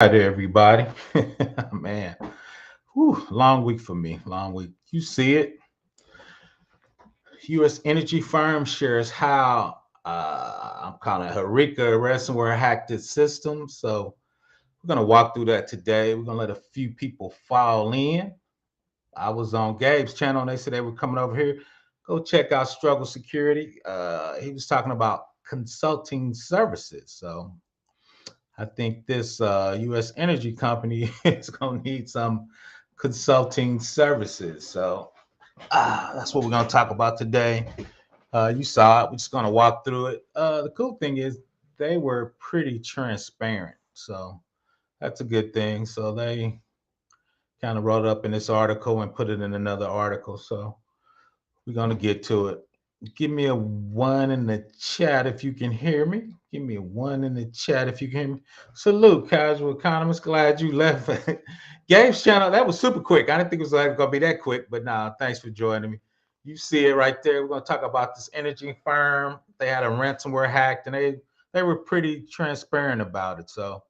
Hi there, everybody. Man, whew, long week for me. Long week. You see it. U.S. energy firm shares how I'm calling it Harika ransomware hacked its system. So we're gonna walk through that today. We're gonna let a few people file in. I was on Gabe's channel and they said they were coming over here. Go check out Struggle Security. He was talking about consulting services. So I think this U.S. energy company is going to need some consulting services. So that's what we're going to talk about today. You saw it. We're just going to walk through it. The cool thing is they were pretty transparent. So that's a good thing. So they kind of wrote up in this article and put it in another article. So we're going to get to it. Give me a one in the chat if you can hear me. Give me a one in the chat if you can hear me. Salute, casual economist. Glad you left. Gabe's channel, that was super quick. I didn't think it was going to be that quick, but nah, thanks for joining me. You see it right there. We're going to talk about this energy firm. They had a ransomware hacked and they were pretty transparent about it. So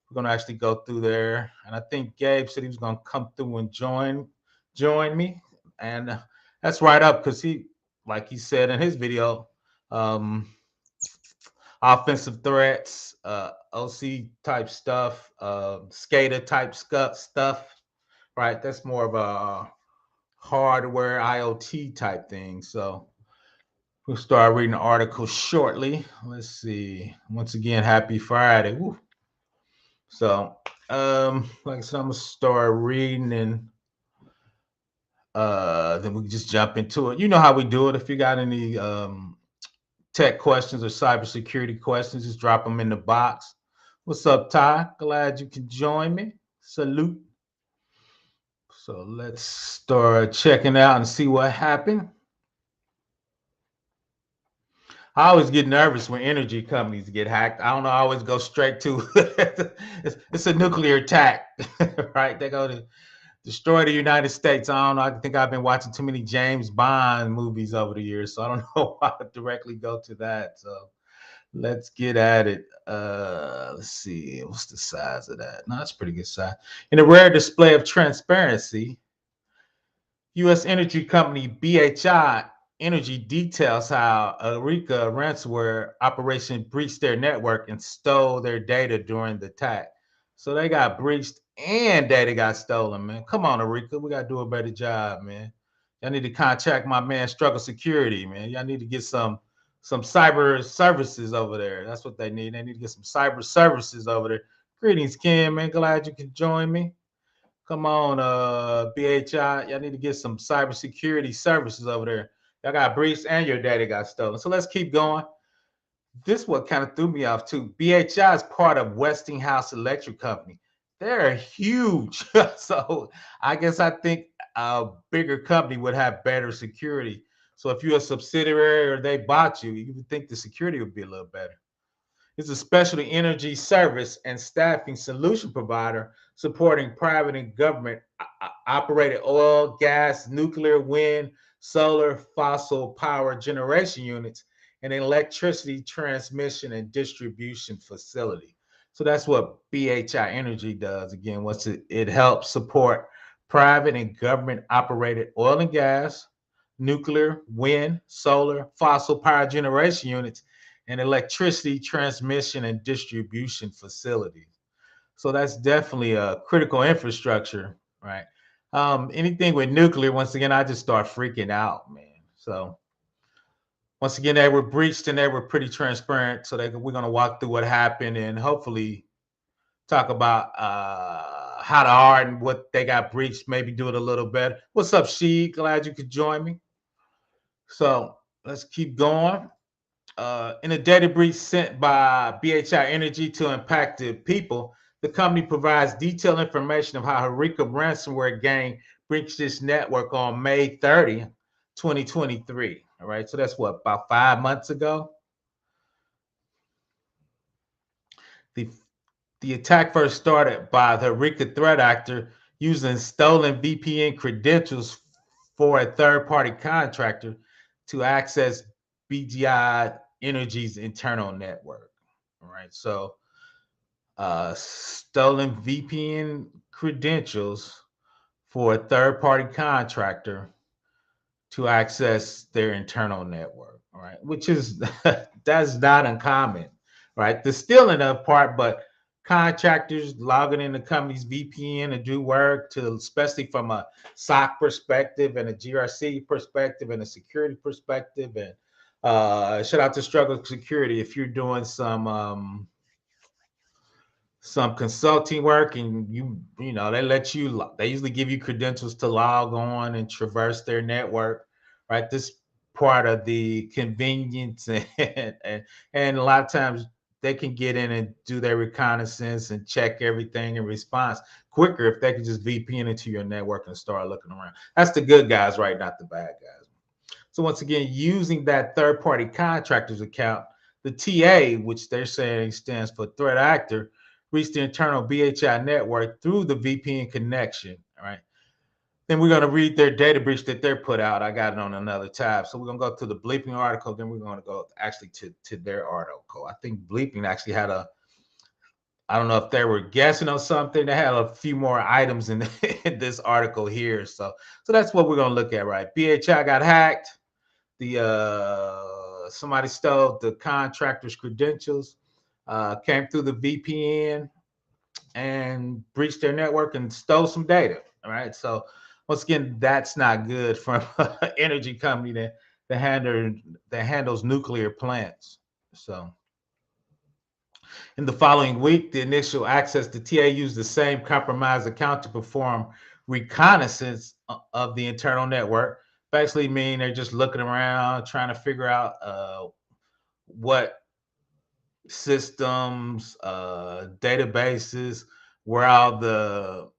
we're going to actually go through there. And I think Gabe said he was going to come through and join me. And that's right up because like he said in his video, um, offensive threats, OC type stuff, SCADA type stuff, right? That's more of a hardware IoT type thing. So we'll start reading the article shortly. Let's see. Once again, happy Friday. Woo. So, like I said, I'm gonna start reading and then we can just jump into it. You know how we do it. If you got any tech questions or cybersecurity questions, just drop them in the box. What's up, Ty? Glad you can join me. Salute. So let's start checking out and see what happened. I always get nervous when energy companies get hacked. I don't know. I always go straight to it's a nuclear attack, right? They go to destroy the United States. I don't know. I think I've been watching too many James Bond movies over the years, so I don't know why I directly go to that. So let's get at it. Let's see. What's the size of that? No, that's a pretty good size. In a rare display of transparency, U.S. energy company BHI Energy details how Erika ransomware operation breached their network and stole their data during the attack. So they got breached and data got stolen, man. Come on, Erika. We got to do a better job, man. Y'all need to contact my man Struggle Security, man. Y'all need to get some cyber services over there. That's what they need. They need to get some cyber services over there. Greetings, Kim, man. Glad you could join me. Come on, BHI. Y'all need to get some cybersecurity services over there. Y'all got breached and your data got stolen. So let's keep going. This what kind of threw me off too. BHI is part of Westinghouse Electric Company. They're huge. So I guess I think a bigger company would have better security. So if you're a subsidiary or they bought you, you would think the security would be a little better. It's a specialty energy service and staffing solution provider supporting private and government operated oil, gas, nuclear, wind, solar, fossil power generation units, and electricity transmission and distribution facility. So that's what BHI Energy does. Again, it helps support private and government operated oil and gas, nuclear, wind, solar, fossil power generation units, and electricity transmission and distribution facilities. So that's definitely a critical infrastructure, right? Anything with nuclear, once again, I just start freaking out, man. So once again, they were breached and they were pretty transparent. So we're going to walk through what happened and hopefully talk about how to harden what they got breached, maybe do it a little better. What's up, She? Glad you could join me. So let's keep going. In a data breach sent by BHI Energy to impacted people, the company provides detailed information of how Harika ransomware gang breached its network on May 30th, 2023. All right, so that's what, about 5 months ago? The, the attack first started by the Harika threat actor using stolen VPN credentials for a third-party contractor to access BGI Energy's internal network. All right. So Stolen VPN credentials for a third-party contractor to access their internal network, right? Which is that's not uncommon, right? The stealing of part, but contractors logging in the company's VPN to do work, to especially from a SOC perspective and a GRC perspective and a security perspective, and shout out to Struggle Security if you're doing some consulting work and you know they usually give you credentials to log on and traverse their network, right? This part of the convenience and a lot of times they can get in and do their reconnaissance and check everything in response quicker if they can just VPN into your network and start looking around. That's the good guys, right? Not the bad guys. So once again, using that third-party contractor's account, the TA, which they're saying stands for threat actor, reached the internal BHI network through the VPN connection. All right. Then we're going to read their data breach that they're put out. I got it on another tab. So we're going to go to the Bleeping article. Then we're going to go actually to their article. I think Bleeping actually had I don't know if they were guessing on something. They had a few more items in this article here. So that's what we're going to look at, right? BHI got hacked. Somebody stole the contractor's credentials, came through the VPN and breached their network and stole some data. All right. So once again, that's not good from an energy company that handles nuclear plants. So in the following week, the initial access to TA used the same compromised account to perform reconnaissance of the internal network. Basically, mean they're just looking around, trying to figure out what systems, databases, where all the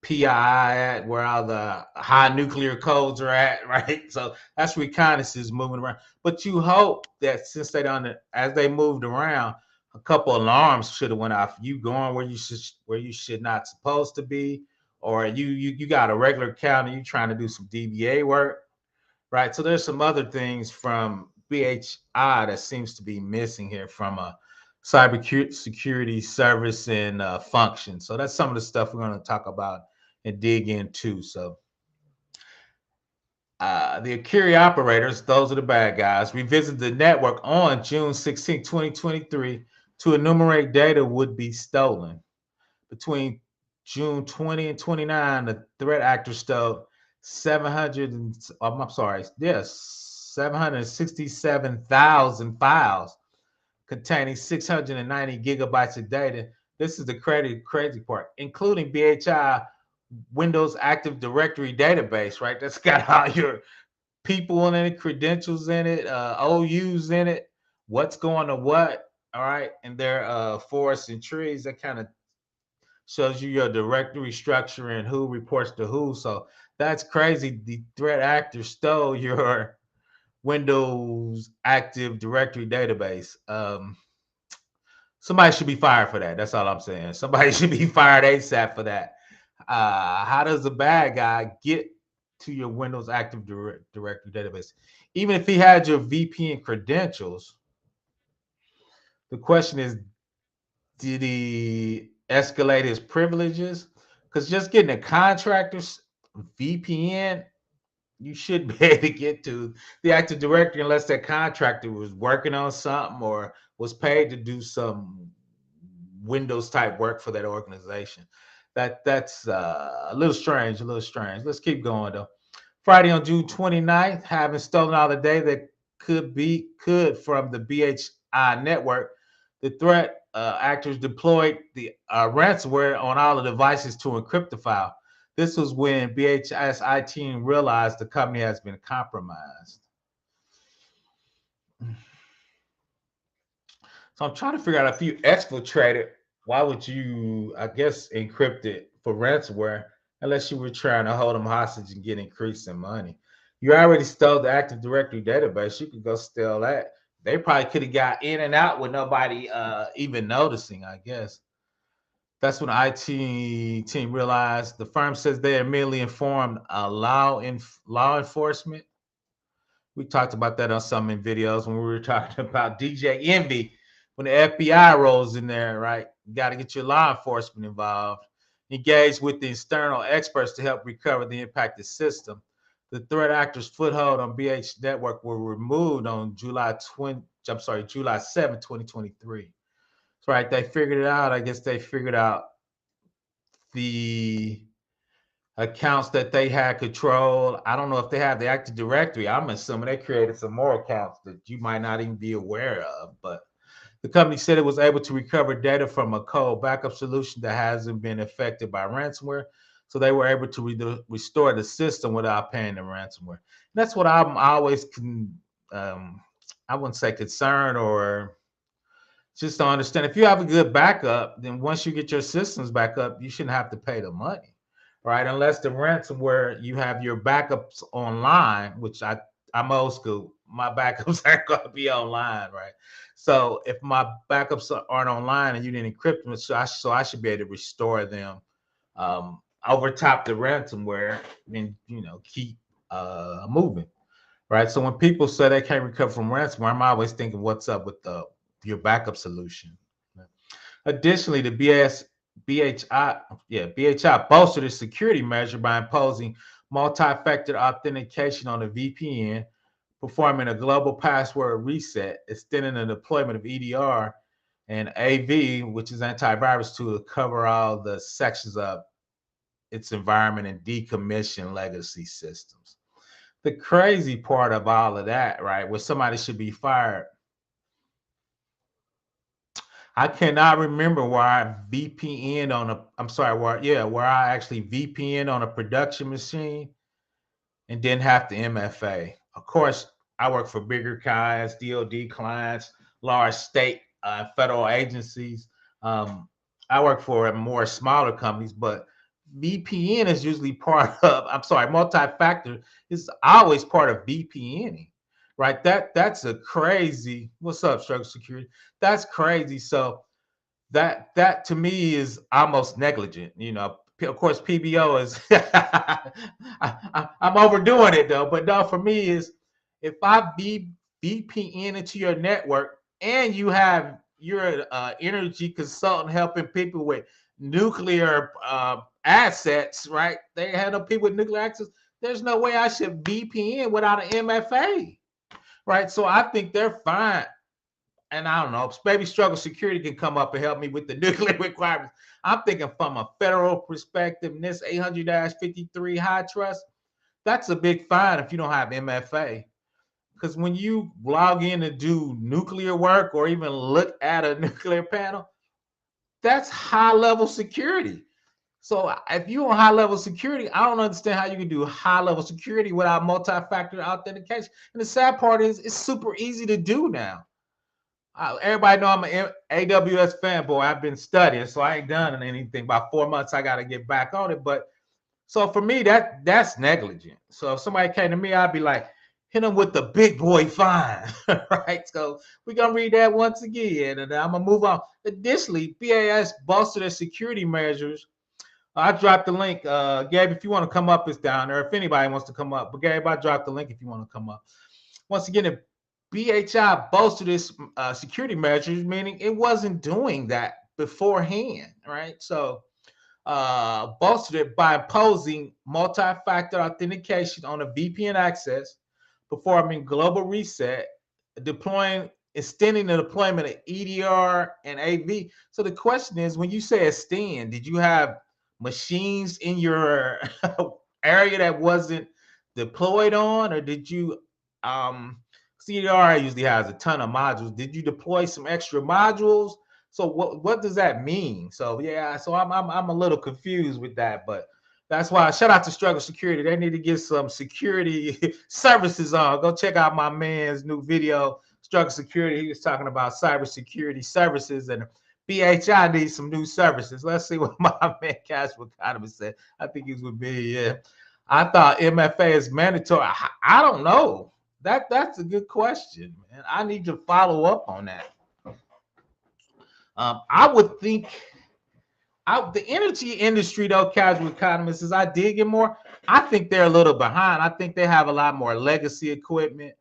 PI at, where all the high nuclear codes are at, right? So that's reconnaissance moving around. But you hope that since they done it, as they moved around, a couple alarms should have went off. You going where you should not supposed to be, or you got a regular account and you trying to do some DBA work, right? So there's some other things from BHI that seems to be missing here from a cyber security service and function. So that's some of the stuff we're going to talk about and dig into. So the Akira operators, those are the bad guys, revisited the network on June 16, 2023 to enumerate data would be stolen. Between June 20 and 29, the threat actor stole 700 and, I'm sorry, yes, 767,000 files containing 690 gigabytes of data. This is the crazy part, including BHI Windows Active Directory database, right? That's got all your people in it, credentials in it, OUs in it, what's going to what, all right? And their forests and trees, that kind of shows you your directory structure and who reports to who. So that's crazy. The threat actor stole your Windows Active Directory database. Somebody should be fired for that. That's all I'm saying. Somebody should be fired ASAP for that. How does the bad guy get to your Windows Active Directory database? Even if he had your VPN credentials, the question is, did he escalate his privileges? Because just getting a contractor's VPN, you should be able to get to the Active Directory unless that contractor was working on something or was paid to do some Windows type work for that organization. That's a little strange, a little strange. Let's keep going though. Friday on June 29th, having stolen all the data that could from the BHI network, the threat actors deployed the ransomware on all the devices to encrypt the file. This was when BHI's IT realized the company has been compromised. So I'm trying to figure out if you exfiltrated, why would you, I guess, encrypt it for ransomware unless you were trying to hold them hostage and get increasing money? You already stole the Active Directory database. You could go steal that. They probably could have got in and out with nobody even noticing, I guess. That's when the IT team realized. The firm says they immediately informed law enforcement. We talked about that on some videos when we were talking about DJ Envy when the FBI rolls in there, right? You got to get your law enforcement involved. Engage with the external experts to help recover the impacted system. The threat actors' foothold on BH network were removed on July 7, 2023. That's right. They figured it out. I guess they figured out the accounts that they had control. I don't know if they have the Active Directory. I'm assuming they created some more accounts that you might not even be aware of. But the company said it was able to recover data from a code backup solution that hasn't been affected by ransomware. So they were able to restore the system without paying the ransomware. And that's what I'm always, I wouldn't say concerned or just to understand. If you have a good backup, then once you get your systems back up, you shouldn't have to pay the money, right? Unless the ransomware, you have your backups online, which I'm old school. My backups aren't going to be online, right? So if my backups aren't online and you didn't encrypt them, so I should be able to restore them over top the ransomware and keep moving, right? So when people say they can't recover from ransomware, I'm always thinking, what's up with your backup solution? Additionally, the BHI bolstered its security measure by imposing multi-factor authentication on the VPN, performing a global password reset, extending the deployment of EDR and AV, which is antivirus tool, to cover all the sections of its environment and decommission legacy systems. The crazy part of all of that, right, where somebody should be fired, I cannot remember where I VPN on where I actually VPN on a production machine and didn't have the MFA. Of course, I work for bigger clients, DoD clients, large state federal agencies. I work for more smaller companies, but VPN is usually part of, multi-factor is always part of VPNing, right? That's a crazy, what's up, Structural Security? That's crazy. So that to me is almost negligent. Of course, PBO is, I'm overdoing it though, but no, for me is if I VPN into your network and you're an energy consultant helping people with nuclear assets, right? They handle people with nuclear access. There's no way I should VPN without an MFA, right? So I think they're fine. And I don't know, maybe Struggle Security can come up and help me with the nuclear requirements. I'm thinking from a federal perspective, NIST 800-53 high trust, that's a big fine if you don't have MFA. Because when you log in to do nuclear work or even look at a nuclear panel, that's high level security. So if you on high level security, I don't understand how you can do high level security without multi-factor authentication. And the sad part is it's super easy to do now. Everybody know I'm an AWS fanboy. I've been studying, so I ain't done anything. About 4 months, I got to get back on it. But so for me, that's negligent. So if somebody came to me, I'd be like, hit them with the big boy fine, right? So we're gonna read that once again, and I'm gonna move on. Additionally, BAS bolstered their security measures. I dropped the link. Gabe, if you want to come up, it's down there. If anybody wants to come up, but Gabe, I dropped the link if you want to come up. Once again, if BHI bolstered its security measures, meaning it wasn't doing that beforehand, right? So bolstered it by imposing multi-factor authentication on a VPN access, performing global reset, extending the deployment of EDR and AV. So the question is, when you say extend, did you have machines in your area that wasn't deployed on, or did you CDR usually has a ton of modules. Did you deploy some extra modules? So what does that mean? So yeah, so I'm a little confused with that, but that's why shout out to Struggle Security. They need to get some security services on. Go check out my man's new video, Struggle Security. He was talking about cybersecurity services, and BHI needs some new services. Let's see what my man Cash Economist said. I think he was with me. Yeah, I thought MFA is mandatory. I don't know. That's a good question, man. I need to follow up on that. I would think the energy industry, though, casual economists, as I dig in more, I think they're a little behind. I think they have a lot more legacy equipment,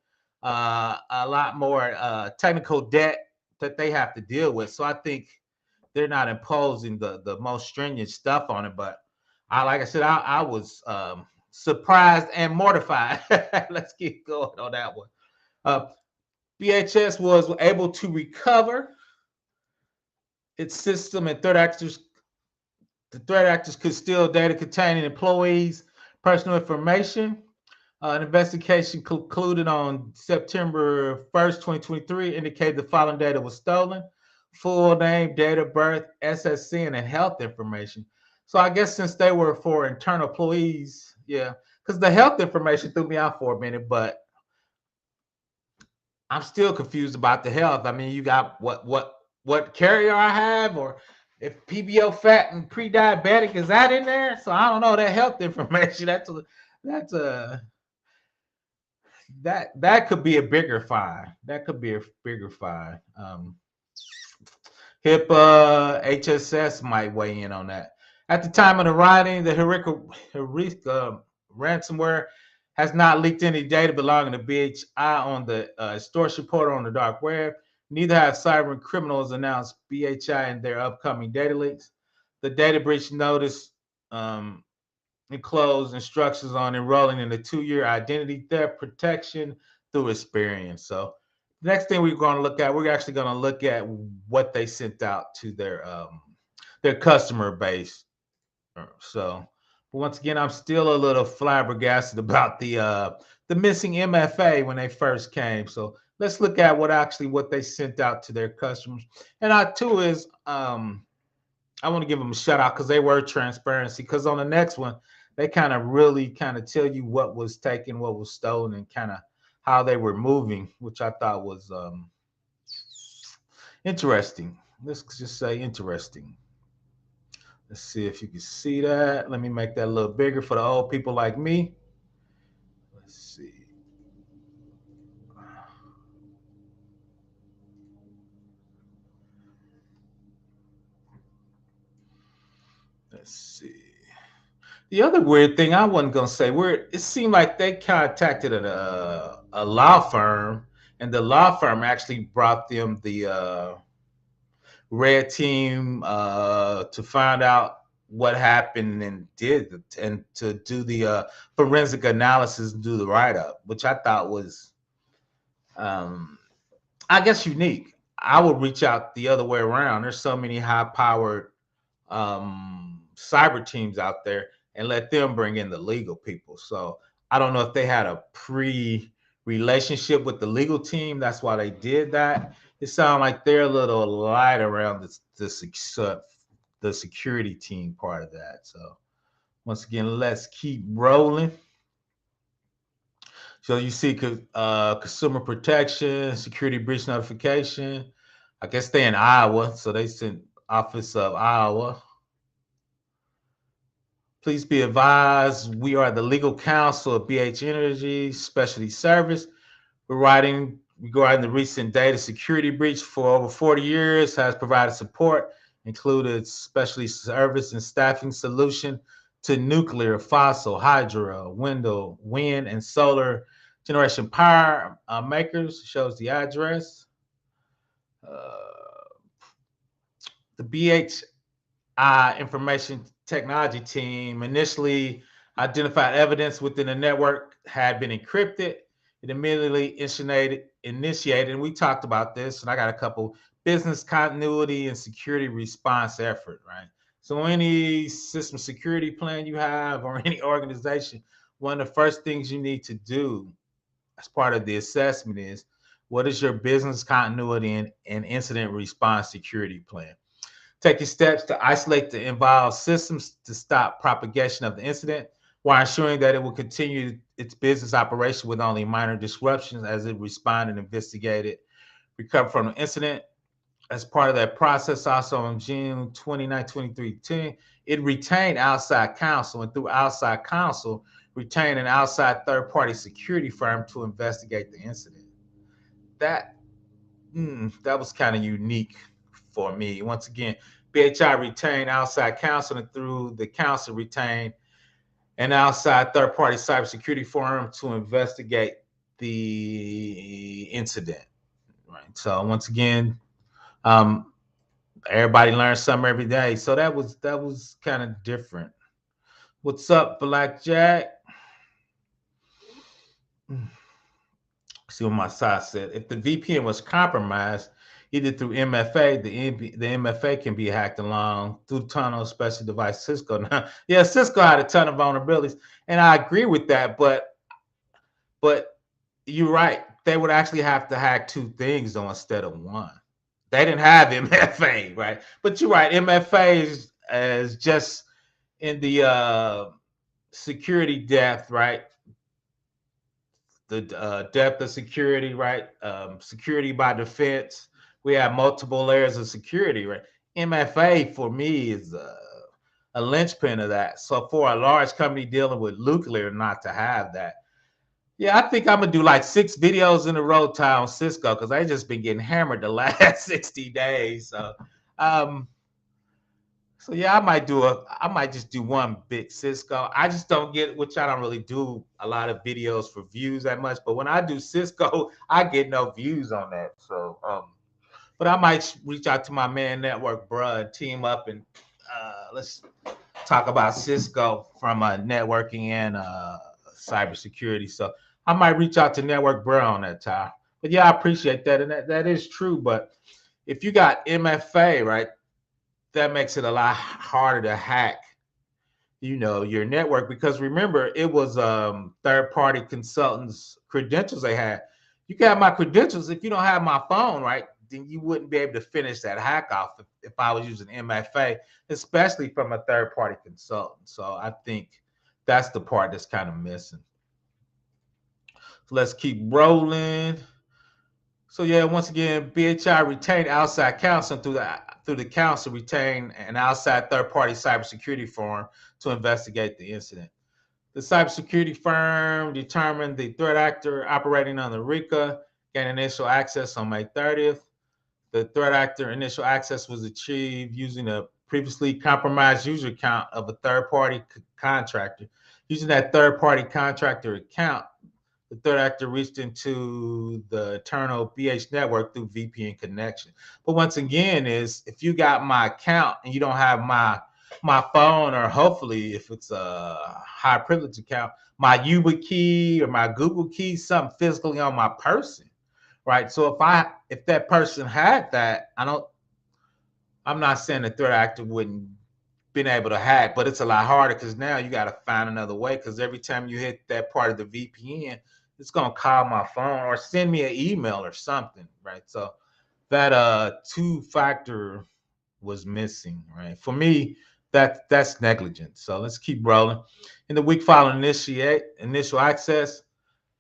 a lot more technical debt that they have to deal with. So I think they're not imposing the most stringent stuff on it. But like I said, I was surprised and mortified. Let's keep going on that one. Uh, BHS was able to recover its system, and the threat actors could steal data containing employees' personal information. An investigation concluded on September 1st, 2023, indicated the following data was stolen: full name, date of birth, SSN, and health information. So I guess since they were for internal employees, yeah, because the health information threw me out for a minute, but I'm still confused about the health. I mean, you got what carrier I have, or if PBO fat and pre-diabetic, is that in there? So I don't know that health information. That's a that could be a bigger fine. That could be a bigger fine. HIPAA, HSS might weigh in on that. At the time of the writing, the Hurricane ransomware has not leaked any data belonging to BHI on the extortion portal on the dark web. Neither have cyber criminals announced BHI in their upcoming data leaks. The data breach notice um, enclosed instructions on enrolling in the 2-year identity theft protection through experience. So the next thing we're going to look at, we're actually going to look at what they sent out to their customer base. So once again, I'm still a little flabbergasted about the missing MFA when they first came. So let's look at what they sent out to their customers. And I too is I want to give them a shout out because they were transparency. Because on the next one, they kind of really kind of tell you what was taken, what was stolen, and kind of how they were moving, which I thought was interesting. Let's just say interesting. Let's see if you can see that. Let me make that a little bigger for the old people like me. Let's see. Let's see. The other weird thing I wasn't gonna say weird. It seemed like they contacted a law firm, and the law firm actually brought them the red team to find out what happened and to do the forensic analysis and do the write up, which I thought was um, I guess unique. I would reach out the other way around. There's so many high powered cyber teams out there, and let them bring in the legal people. So I don't know if they had a pre relationship with the legal team. That's why they did that. It sounds like they're a little light around the security team part of that. So once again, let's keep rolling. So you see consumer protection, security breach notification. I guess they in Iowa, so they sent Office of Iowa. Please be advised, we are the legal counsel of BH Energy Specialty Service. We're writing regarding the recent data security breach for over 40 years, has provided support, included specialty service and staffing solution to nuclear, fossil, hydro, wind, and solar generation power makers. Shows the address. Uh, the BHI information technology team initially identified evidence within the network had been encrypted. It immediately initiated, and we talked about this, and I got a couple business continuity and security response effort, right? So any system security plan you have or any organization, one of the first things you need to do as part of the assessment is what is your business continuity and incident response security plan? Taking steps to isolate the involved systems to stop propagation of the incident while ensuring that it will continue its business operation with only minor disruptions as it responded and investigated, recovered from the incident. As part of that process, also on June 29, 2023, it retained outside counsel, and through outside counsel, retained an outside third-party security firm to investigate the incident. That that was kind of unique for me. Once again, BHI retained outside counsel, and through the counsel retained an outside third-party cybersecurity firm to investigate the incident. Right. So once again, um, everybody learns something every day. So that was kind of different. What's up, Blackjack? See what my side said. If the VPN was compromised, either through MFA, the MFA can be hacked along through tunnel, especially device Cisco. Now, yeah, Cisco had a ton of vulnerabilities, and I agree with that. But you're right. They would actually have to hack two things though instead of one. They didn't have MFA, right? But you're right. MFA is just in the security depth, right? The depth of security, right? Security by defense. We have multiple layers of security, right? MFA for me is a linchpin of that. So for a large company dealing with nuclear, not to have that. Yeah, I think I'm gonna do like 6 videos in a row, Ty, on Cisco, because I just been getting hammered the last 60 days. Um, so yeah, I might just do one big Cisco. I just don't get, which I don't really do a lot of videos for views that much. But when I do Cisco, I get no views on that. But I might reach out to my man Network, bruh, and team up and let's talk about Cisco from networking and cybersecurity. So I might reach out to Network, bruh, on that time. But yeah, I appreciate that, and that is true. But if you got MFA, right, that makes it a lot harder to hack, your network, because remember it was third party consultants credentials they had. You got my credentials. If you don't have my phone, right, then you wouldn't be able to finish that hack off if I was using MFA, especially from a third party consultant. So I think that's the part that's kind of missing. So let's keep rolling. So yeah, once again, BHI retained outside counsel through the council retained an outside third-party cybersecurity firm to investigate the incident. The cybersecurity firm determined the threat actor operating on the RICA gained initial access on May 30th. The threat actor initial access was achieved using a previously compromised user account of a third-party contractor. Using that third-party contractor account, the third actor reached into the internal BH network through VPN connection. But once again, is if you got my account and you don't have my phone, or hopefully if it's a high privilege account, my YubiKey or my Google key, something physically on my person, right? So if that person had that, I'm not saying the threat actor wouldn't been able to hack, but it's a lot harder because now you got to find another way, because every time you hit that part of the VPN, it's going to call my phone or send me an email or something, right? So that two-factor was missing, right? For me, that's negligence. So let's keep rolling. In the week following initial access,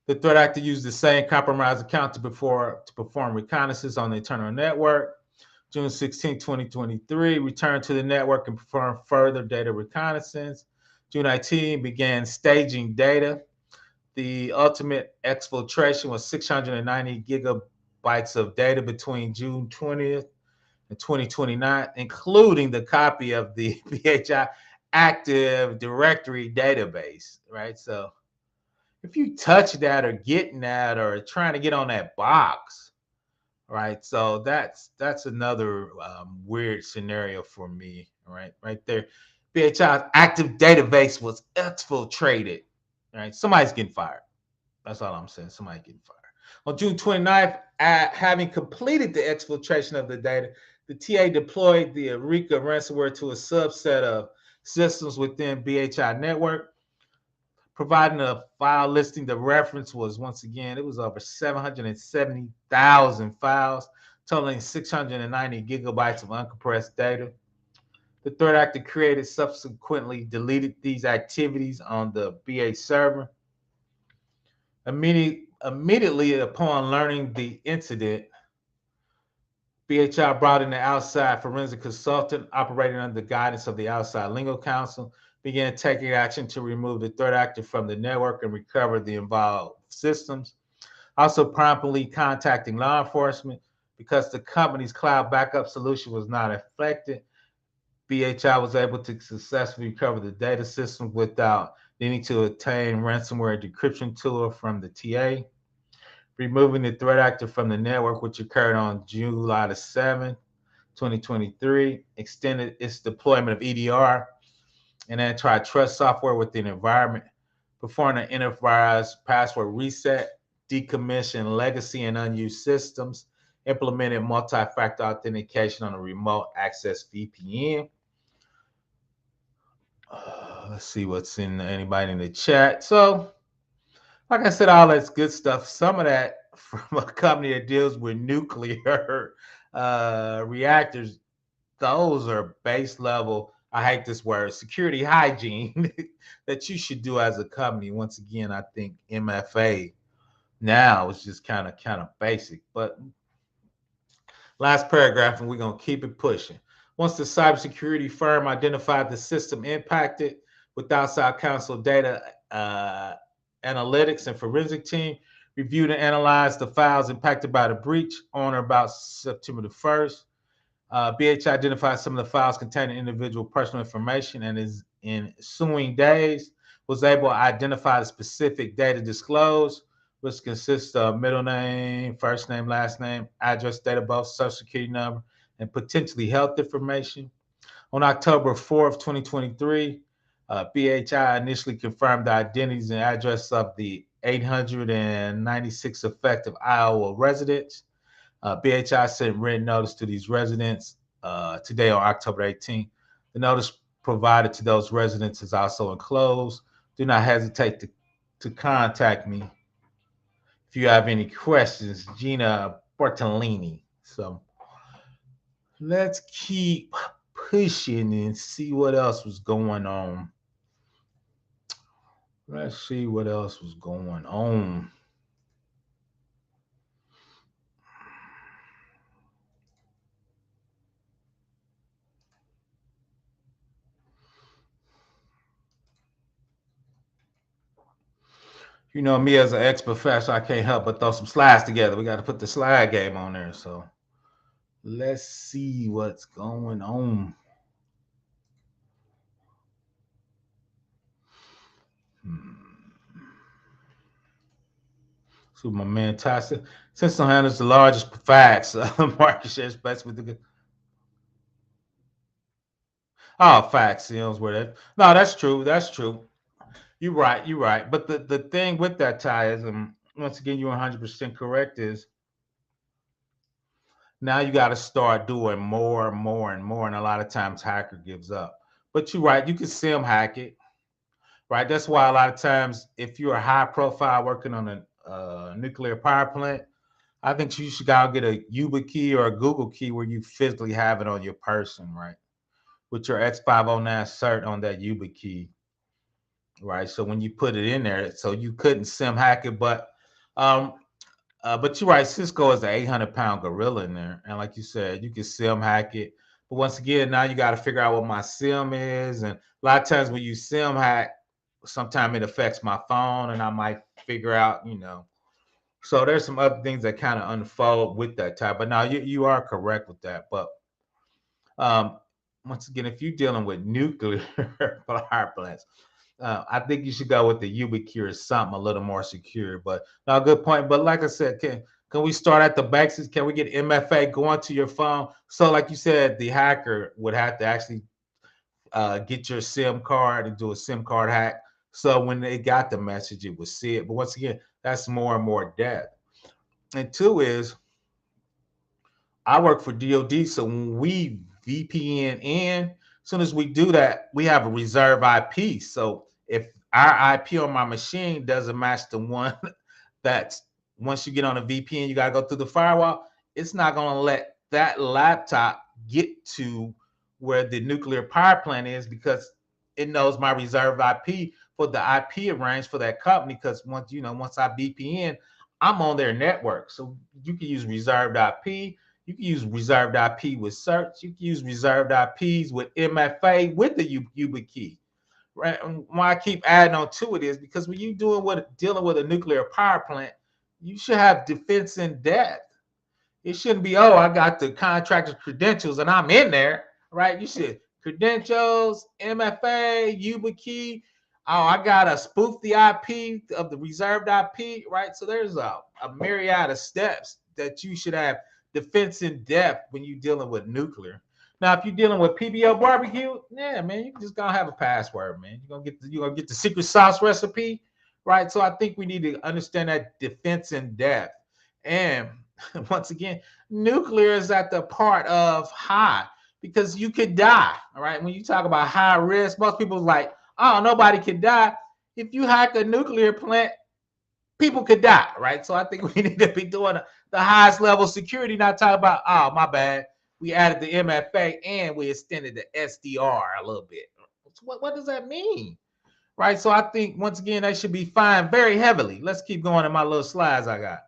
the threat actor used the same compromised account to perform reconnaissance on the internal network. June 16, 2023, returned to the network and performed further data reconnaissance. June 19, began staging data. The ultimate exfiltration was 690 gigabytes of data between June 20th and 2029, including the copy of the BHI Active Directory database, right? So if you touch that or getting that or trying to get on that box, right? So that's another weird scenario for me, right there. BHI's active database was exfiltrated, right? Somebody's getting fired. That's all I'm saying. Somebody getting fired. On June 29th, having completed the exfiltration of the data, the TA deployed the Erika ransomware to a subset of systems within BHI network, providing a file listing. The reference was, once again, it was over 770,000 files, totaling 690 gigabytes of uncompressed data. The threat actor created subsequently deleted these activities on the BA server. Immediately upon learning the incident, BHI brought in the outside forensic consultant operating under the guidance of the outside legal counsel, began taking action to remove the threat actor from the network and recover the involved systems. Also promptly contacting law enforcement because the company's cloud backup solution was not affected. BHI was able to successfully recover the data system without needing to obtain ransomware decryption tool from the TA. Removing the threat actor from the network, which occurred on July the 7th, 2023, extended its deployment of EDR and antitrust software within the environment, performed an enterprise password reset, decommissioned legacy and unused systems, implemented multi-factor authentication on a remote access VPN. Let's see what's in anybody in the chat. So, like I said, all that's good stuff. Some of that from a company that deals with nuclear reactors, those are base level. I hate this word, security hygiene that you should do as a company. Once again, I think MFA now is just kind of basic. But last paragraph, and we're gonna keep it pushing. Once the cybersecurity firm identified the system impacted with outside counsel data analytics and forensic team, reviewed and analyzed the files impacted by the breach on or about September the 1st. BH identified some of the files containing individual personal information and is in ensuing days was able to identify the specific data disclosed, which consists of middle name, first name, last name, address, date of birth, social security number, and potentially health information. On October 4th, 2023, BHI initially confirmed the identities and address of the 896 affected Iowa residents. BHI sent written notice to these residents today on October 18th. The notice provided to those residents is also enclosed. Do not hesitate to contact me if you have any questions. Gina Bortolini. So let's keep pushing and see what else was going on. Let's see what else was going on. You know me as an ex-professional, I can't help but throw some slides together. We got to put the slide game on there. So let's see what's going on. So my man Tyson, System handles the largest facts market share space with the facts. You know where that. No, that's true. That's true. You're right. You're right. But the thing with that, Ty, is, once again, you're 100% correct. Is now you got to start doing more and more and more, and a lot of times hacker gives up. But you're right. You can sim hack it. Right. That's why a lot of times, if you're a high profile working on a nuclear power plant, I think you should go get a YubiKey or a Google key where you physically have it on your person, right? With your X509 cert on that YubiKey, right? So when you put it in there, so you couldn't sim hack it, um, but you're right. Cisco is an 800-pound gorilla in there, and like you said, you can sim hack it. But once again, now you got to figure out what my sim is, and a lot of times when you sim hack, sometimes it affects my phone, and I might figure out, So there's some other things that kind of unfold with that type. But now you are correct with that. But um, once again, if you're dealing with nuclear power plants, I think you should go with the YubiKey or something a little more secure. But no, good point. But like I said, can we start at the basics? Can we get MFA going to your phone? So like you said, the hacker would have to actually get your SIM card and do a SIM card hack. So when they got the message, it would see it. But once again, that's more and more depth. And two is I work for DoD, so when we VPN in, as soon as we do that, we have a reserve IP. So if our IP on my machine doesn't match the one that's once you get on a VPN, you gotta go through the firewall. It's not gonna let that laptop get to where the nuclear power plant is because it knows my reserve IP for the IP range for that company. Because once I VPN, I'm on their network, so you can use reserved IP. You can use reserved IP with search. You can use reserved IPs with MFA with the YubiKey. Right? And why I keep adding on to it is because when you're dealing with a nuclear power plant, you should have defense in depth. It shouldn't be, oh, I got the contractor's credentials and I'm in there, right? You should credentials, MFA, YubiKey. Oh, I got to spoof the IP of the reserved IP, right? So there's a myriad of steps that you should have defense in depth when you're dealing with nuclear. Now, if you're dealing with PBO barbecue, yeah, man, you just gonna have a password, man. You're gonna get the secret sauce recipe, right? So I think we need to understand that defense in depth. And once again, nuclear is at the part of high because you could die. All right. When you talk about high risk, most people like, oh, nobody can die. If you hack a nuclear plant, people could die, right? So I think we need to be doing the highest level security, not talking about, oh, my bad. We added the MFA and we extended the SDR a little bit. What does that mean? Right. So I think once again, that should be fined very heavily. Let's keep going in my little slides I got.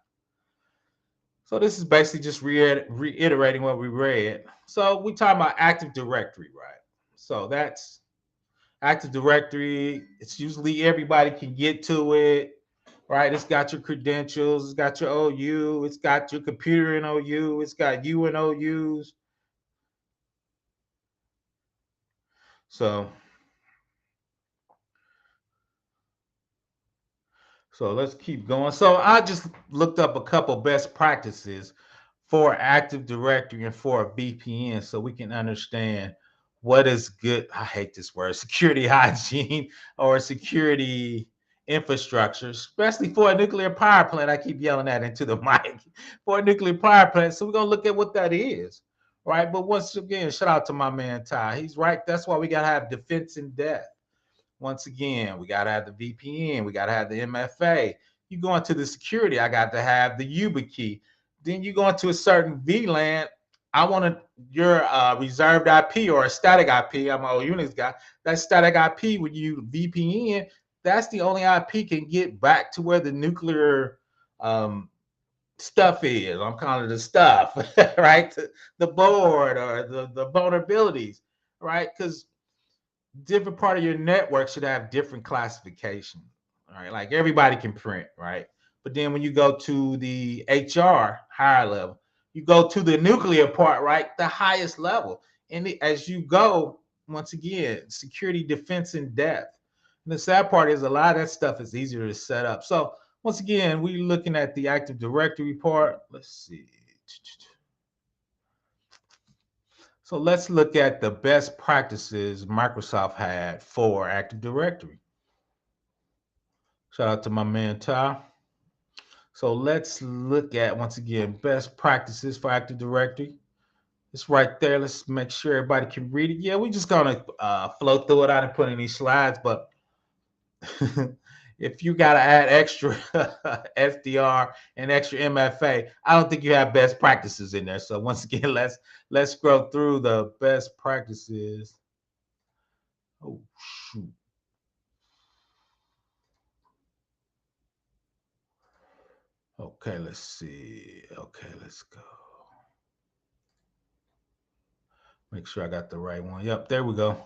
So this is basically just reiterating what we read. So we talking about Active Directory, right? So that's Active Directory. It's usually everybody can get to it, right? It's got your credentials, it's got your OU, it's got your computer in OU, it's got you in OUs. So let's keep going. So I just looked up a couple best practices for Active Directory and for a VPN so we can understand what is good. I hate this word, security hygiene or security infrastructure, especially for a nuclear power plant. I keep yelling that into the mic for a nuclear power plant. So we're going to look at what that is, right? But once again, shout out to my man Ty. He's right. That's why we got to have defense in depth. Once again, we got to have the VPN. We got to have the MFA. You go into the security, I got to have the YubiKey. Then you go into a certain VLAN. I want your reserved IP or a static IP. I'm an Unix guy. That static IP when you VPN, that's the only IP can get back to where the nuclear stuff is. I'm calling it the stuff, right? The board or the vulnerabilities, right? Because different part of your network should have different classification. All right, like everybody can print, right? But then when you go to the HR higher level, you go to the nuclear part, right? The highest level. And as you go, once again, security, defense, in depth. And the sad part is a lot of that stuff is easier to set up. So once again, we're looking at the Active Directory part. Let's see. So let's look at the best practices Microsoft had for Active Directory. Shout out to my man Ty. So let's look at, once again, best practices for Active Directory. It's right there. Let's make sure everybody can read it. Yeah, we're just gonna flow through it. I didn't put any slides, but if you got to add extra SDR and extra MFA, I don't think you have best practices in there. So once again, let's scroll through the best practices. Oh shoot. Okay, let's see. Okay, let's go. Make sure I got the right one. Yep, there we go.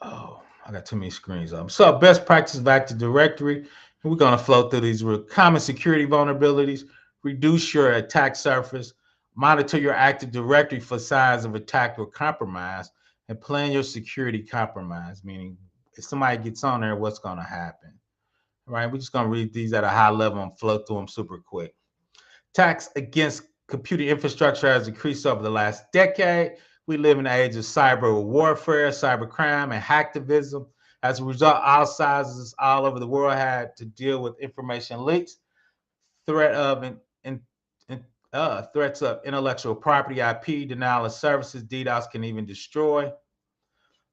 Oh, I got too many screens up. So best practice of Active Directory. We're going to flow through these real common security vulnerabilities, reduce your attack surface, monitor your Active Directory for signs of attack or compromise, and plan your security compromise, meaning if somebody gets on there, what's going to happen. All right, we're just going to read these at a high level and flow through them super quick. Attacks against computer infrastructure has increased over the last decade. We live in the age of cyber warfare, cyber crime, and hacktivism. As a result, all sizes all over the world had to deal with information leaks, threat of threats of intellectual property, IP, denial of services, DDoS can even destroy.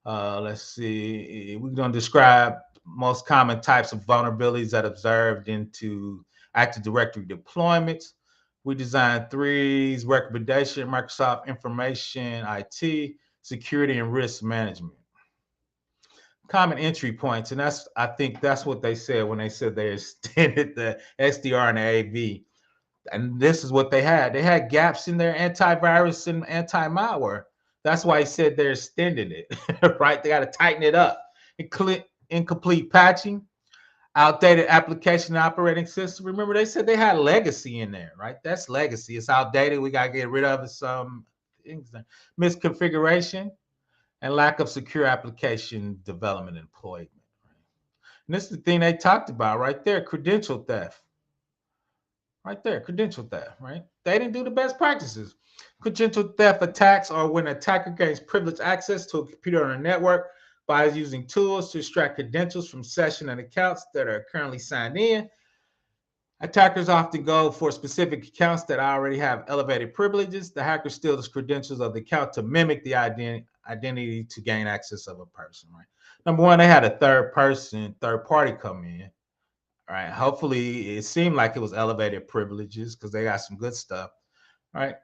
Let's see. We're going to describe most common types of vulnerabilities that observed into Active Directory deployments. We designed three recommendations: Microsoft Information IT, Security, and Risk Management. Common entry points, and I think that's what they said when they said they extended the SDR and the AV. And this is what they had. They had gaps in their antivirus and anti-malware. That's why he said they're extending it, right? They got to tighten it up. Incomplete patching, outdated application and operating system. Remember, they said they had legacy in there, right? That's legacy. It's outdated. We got to get rid of it. Some misconfiguration and lack of secure application development and deployment. Right? And this is the thing they talked about right there: credential theft. Right there, credential theft, right? They didn't do the best practices. Credential theft attacks are when an attacker gains privileged access to a computer on a network by using tools to extract credentials from session and accounts that are currently signed in. Attackers often go for specific accounts that already have elevated privileges. The hacker steals credentials of the account to mimic the identity to gain access of a person, right? Number one, they had a third party come in. All right. Hopefully, it seemed like it was elevated privileges because they got some good stuff. All right.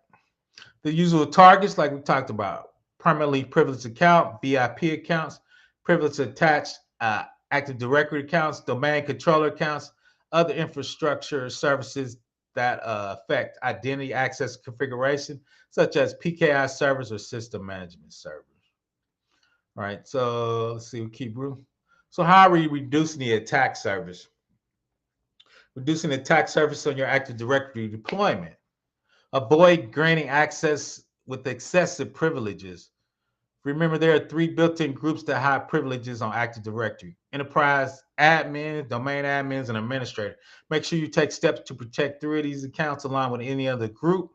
The usual targets, like we talked about, permanently privileged account, VIP accounts, privileged attached Active Directory accounts, domain controller accounts, other infrastructure services that affect identity access configuration, such as PKI servers or system management servers. All right. So let's see. We keep room. So how are we reducing the attack surface? Reducing attack surface on your Active Directory deployment. Avoid granting access with excessive privileges. Remember, there are three built-in groups that have privileges on Active Directory: enterprise admin, domain admins, and administrator. Make sure you take steps to protect three of these accounts along with any other group.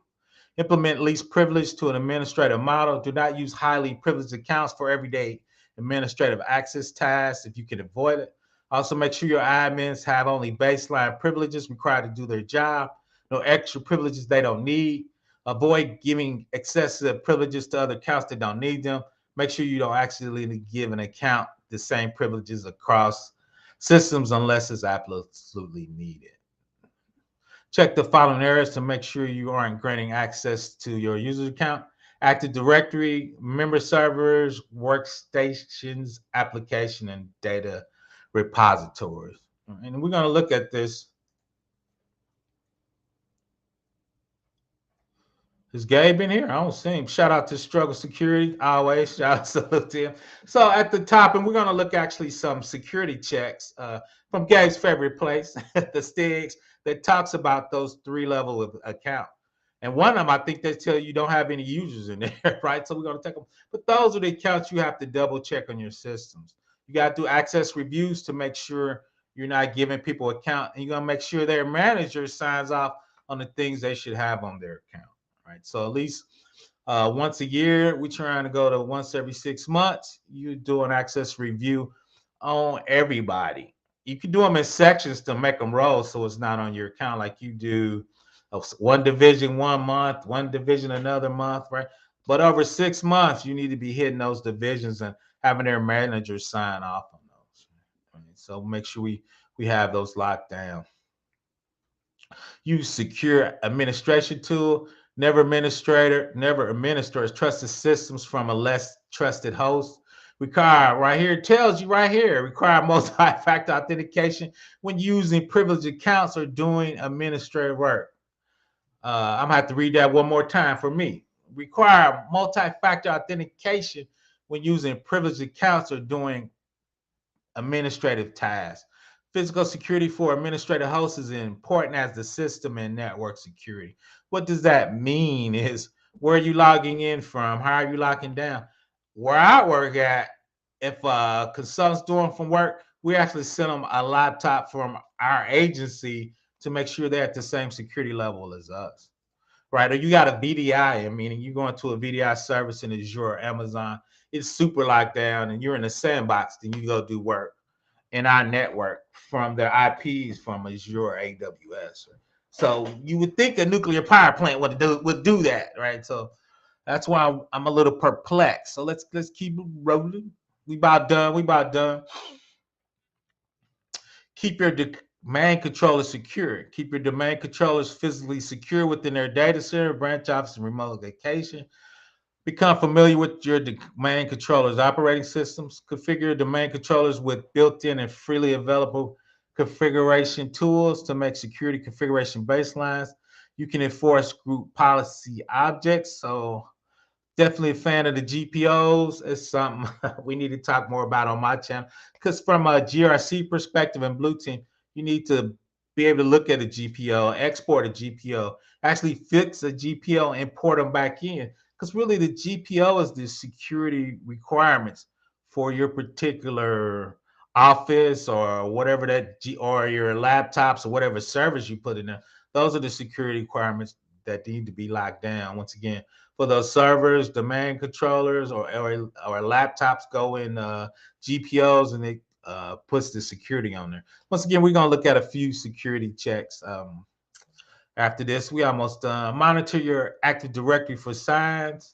Implement least privilege to an administrative model. Do not use highly privileged accounts for everyday administrative access tasks if you can avoid it. Also, make sure your admins have only baseline privileges required to do their job. No extra privileges they don't need. Avoid giving excessive privileges to other accounts that don't need them. Make sure you don't accidentally give an account the same privileges across systems unless it's absolutely needed. Check the following areas to make sure you aren't granting access to your user account: Active Directory, member servers, workstations, application, and data repositories. And we're going to look at this. Is Gabe in here? I don't see him. Shout out to Struggle Security. Always shout out to him. So at the top, and we're going to look actually some security checks from Gabe's favorite place, the Stigs, that talks about those three level of account. And one of them, I think they tell you don't have any users in there, right? So we're going to take them. But those are the accounts you have to double check on your systems. You got to do access reviews to make sure you're not giving people account. And you're going to make sure their manager signs off on the things they should have on their account. Right. So at least once a year, we're trying to go to once every 6 months. You do an access review on everybody. You can do them in sections to make them roll so it's not on your account, like you do one division 1 month, one division another month, right? But over 6 months, you need to be hitting those divisions and having their managers sign off on those. Right? So make sure we have those locked down. Use secure administration tool. Never administers trusted systems from a less trusted host. Require right here, it tells you right here, require multi-factor authentication when using privileged accounts or doing administrative work. I'm gonna have to read that one more time for me. Require multi-factor authentication when using privileged accounts or doing administrative tasks. Physical security for administrative hosts is important as the system and network security. What does that mean is where are you logging in from? How are you locking down? Where I work at, if a consultant's doing from work, we actually send them a laptop from our agency to make sure they're at the same security level as us. Right? Or you got a VDI, meaning you go into a VDI service in Azure or Amazon, it's super locked down and you're in a sandbox, then you go do work in our network from their IPs from Azure AWS. So you would think a nuclear power plant would do that, right? So that's why I'm a little perplexed. So let's keep rolling. We about done. We about done. Keep your domain controllers secure. Keep your domain controllers physically secure within their data center, branch office, and remote location. Become familiar with your domain controllers operating systems. Configure domain controllers with built-in and freely available configuration tools to make security configuration baselines. You can enforce group policy objects. So definitely a fan of the GPOs. It's something we need to talk more about on my channel because from a GRC perspective and Blue Team, you need to be able to look at a GPO, export a GPO, actually fix a GPO, import them back in. Because really, the GPO is the security requirements for your particular office or whatever or your laptops or whatever servers you put in there. Those are the security requirements that need to be locked down. Once again, for those servers, domain controllers, or laptops go in GPOs, and it puts the security on there. Once again, we're gonna look at a few security checks. After this, we almost monitor your Active Directory for signs.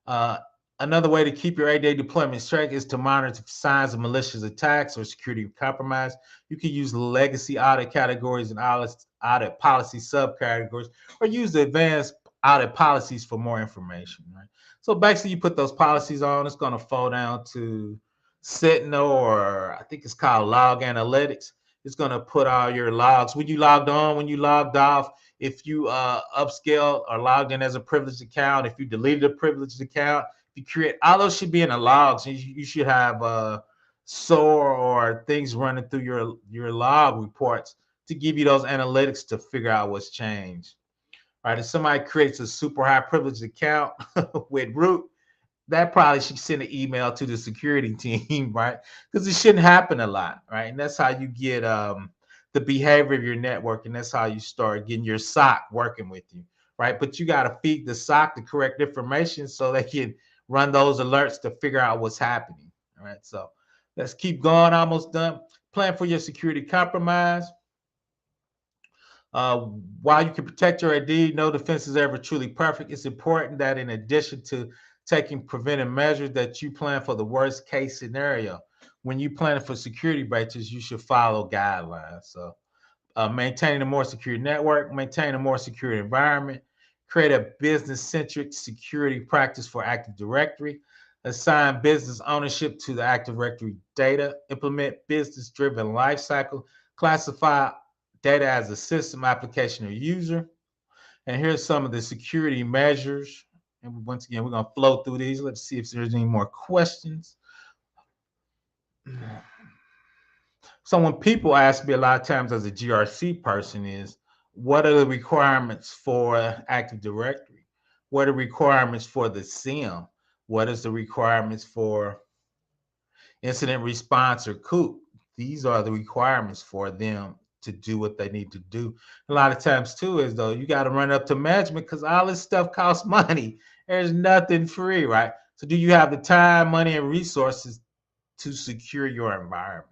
Uh, Another way to keep your 8-day deployment straight is to monitor signs of malicious attacks or security compromise. You can use legacy audit categories and audit policy subcategories, or use the advanced audit policies for more information. Right. So basically, you put those policies on. It's going to fall down to Sentinel, or I think it's called Log Analytics. It's going to put all your logs when you logged on, when you logged off, if you upscale or logged in as a privileged account, if you deleted a privileged account, if you create, all those should be in the logs. You should have SOAR or things running through your log reports to give you those analytics to figure out what's changed. Right? If somebody creates a super high privileged account with root, that probably should send an email to the security team, right? Because it shouldn't happen a lot, right? And that's how you get the behavior of your network, and that's how you start getting your SOC working with you, right? But you got to feed the SOC the correct information so they can run those alerts to figure out what's happening. All right, so let's keep going. Almost done. Plan for your security compromise. Uh, while you can protect your ID, no defense is ever truly perfect. It's important that in addition to taking preventive measures, that you plan for the worst case scenario. When you plan for security breaches, you should follow guidelines. So maintaining a more secure network, maintain a more secure environment, create a business-centric security practice for Active Directory, assign business ownership to the Active Directory data, implement business-driven lifecycle, classify data as a system, application, or user. And here's some of the security measures. And once again, we're going to flow through these. Let's see if there's any more questions. So when people ask me a lot of times as a GRC person is, what are the requirements for Active Directory? What are the requirements for the SIEM? What is the requirements for incident response or COOP? These are the requirements for them to do what they need to do. A lot of times too is though you got to run up to management because all this stuff costs money. There's nothing free, right? So do you have the time, money, and resources to secure your environment?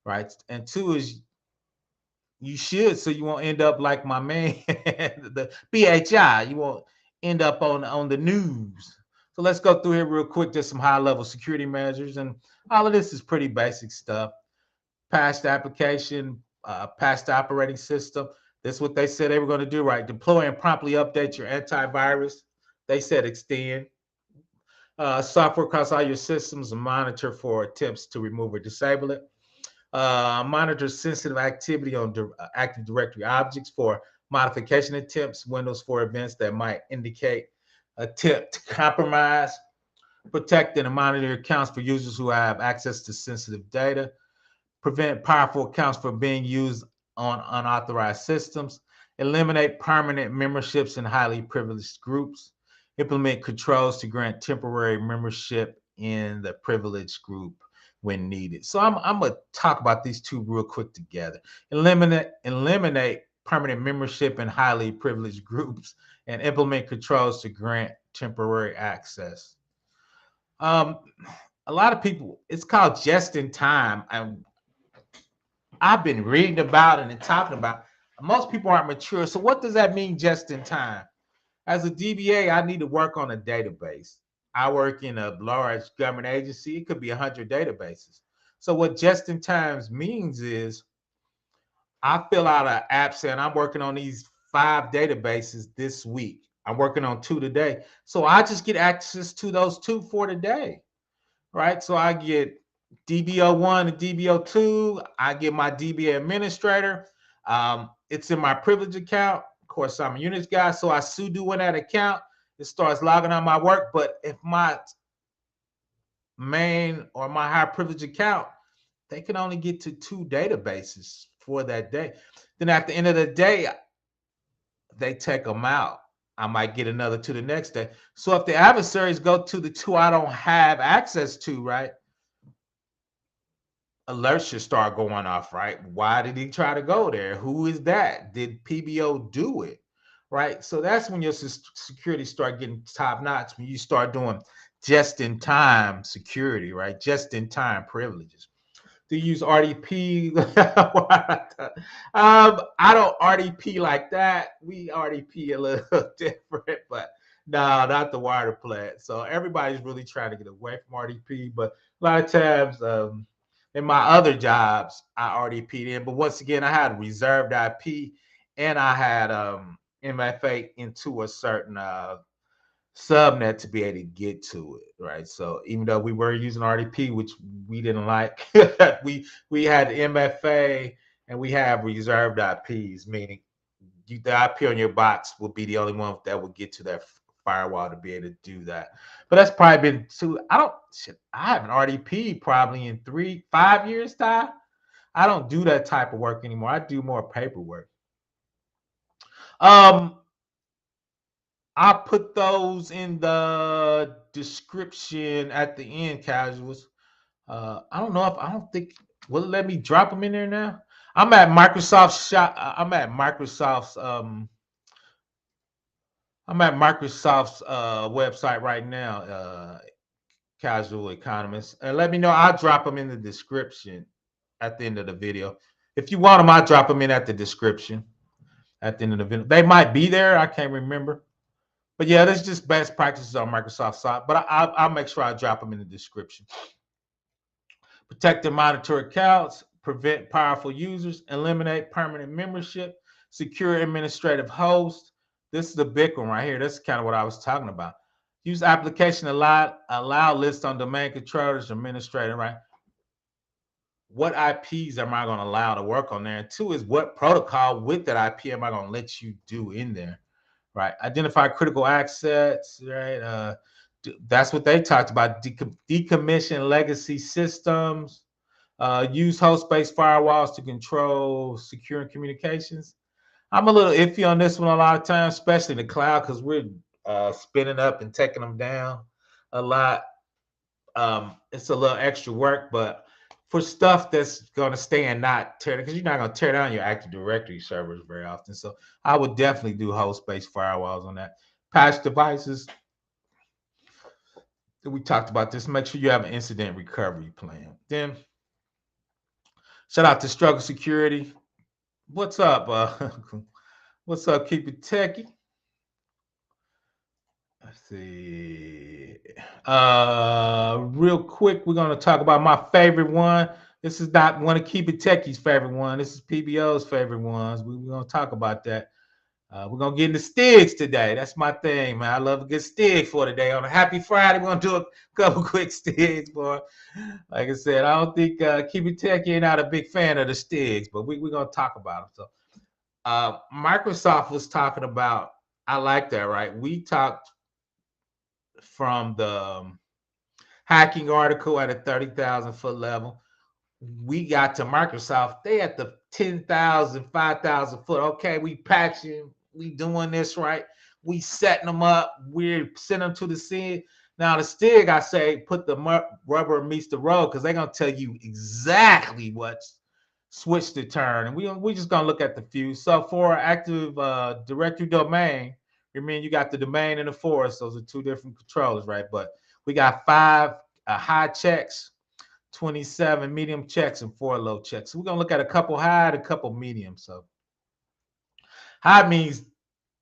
Right. And two is you should, so you won't end up like my man, the BHI. You won't end up on the news. So let's go through here real quick. Just some high level security measures, and all of this is pretty basic stuff. Patched application, patched operating system. This is what they said they were going to do, right? Deploy and promptly update your antivirus. They said extend. Software across all your systems and monitor for attempts to remove or disable it. Monitor sensitive activity on Active Directory objects for modification attempts, windows for events that might indicate attempt to compromise. Protect and monitor accounts for users who have access to sensitive data. Prevent powerful accounts from being used on unauthorized systems. Eliminate permanent memberships in highly privileged groups. Implement controls to grant temporary membership in the privileged group when needed. So I'm going to talk about these two real quick together. Eliminate permanent membership in highly privileged groups and implement controls to grant temporary access. A lot of people, it's called just in time. I've been reading about it and talking about. Most people aren't mature. So what does that mean, just in time? As a DBA, I need to work on a database. I work in a large government agency. It could be 100 databases. So what just in time means is I fill out an app saying I'm working on these 5 databases this week. I'm working on 2 today. So I just get access to those 2 for today, right? So I get DBO1 and DBO2. I get my DBA administrator. It's in my privilege account. Of course, I'm a Unix guy, so I sudo in that account. It starts logging on my work. But if my main or my high privilege account, they can only get to 2 databases for that day. Then at the end of the day, they take them out. I might get another 2 the next day. So if the adversaries go to the 2 I don't have access to, right? alerts should start going off, right? Why did he try to go there? Who is that? Did PBO do it? Right? So that's when your security start getting top notch, when you start doing just in time security, right? Just in time privileges. To use RDP. I don't RDP like that. We RDP a little different, but no, not the wider plant. So everybody's really trying to get away from RDP, but a lot of times in my other jobs, I RDP'd in. But once again, I had reserved IP and I had MFA into a certain subnet to be able to get to it, right? So even though we were using RDP, which we didn't like, we had MFA and we have reserved IPs, meaning the IP on your box will be the only one that will get to that firewall to be able to do that. But that's probably been two. I haven't RDP probably in 5 years, Ty. I don't do that type of work anymore. I do more paperwork. Um, I'll put those in the description at the end, casuals. I don't know if I don't think will it let me drop them in there now. I'm at Microsoft's shop. I'm at Microsoft's website right now, casual economist. And let me know. I'll drop them in the description at the end of the video. If you want them, I'll drop them in at the description at the end of the video. They might be there. I can't remember. But yeah, that's just best practices on Microsoft's side. But I'll make sure I drop them in the description. Protect and monitor accounts, prevent powerful users, eliminate permanent membership, secure administrative hosts. This is the big one right here. That's kind of what I was talking about. Use application allow list on domain controllers, administrator, right? What IPs am I going to allow to work on there? And two is what protocol with that IP am I going to let you do in there? Right. Identify critical assets, right? That's what they talked about. Decommission legacy systems. Use host-based firewalls to control secure communications. I'm a little iffy on this one a lot of times, especially in the cloud, because we're spinning up and taking them down a lot. It's a little extra work, but for stuff that's going to stay and not tear, because you're not going to tear down your Active Directory servers very often. So I would definitely do host-based firewalls on that. Patch devices. We talked about this. Make sure you have an incident recovery plan. Then shout out to Struggle Security. What's up? What's up? Keep it techie. Let's see. Real quick, we're going to talk about my favorite one. This is not one of Keep It Techie's favorite one. This is PBO's favorite ones. We're going to talk about that. We're going to get into stigs today. That's my thing, man. I love a good stig for today. On a happy Friday, we're going to do a couple quick stigs, boy. Like I said, I don't think Keep It Techie ain't not a big fan of the stigs, but we're going to talk about them. So Microsoft was talking about, I like that, right? We talked from the hacking article at a 30,000 foot level. We got to Microsoft. They at the 10,000, 5,000 foot. Okay, we patching. We doing this right. We setting them up. We're sending them to the scene. Now the stig, I say, put the rubber meets the road, because they're gonna tell you exactly what switch to turn, and we just gonna look at the few. So for Active Directory domain, remember you got the domain and the forest. Those are two different controllers, right? But we got 5 high checks, 27 medium checks, and 4 low checks. So we're gonna look at a couple high and a couple medium. So high means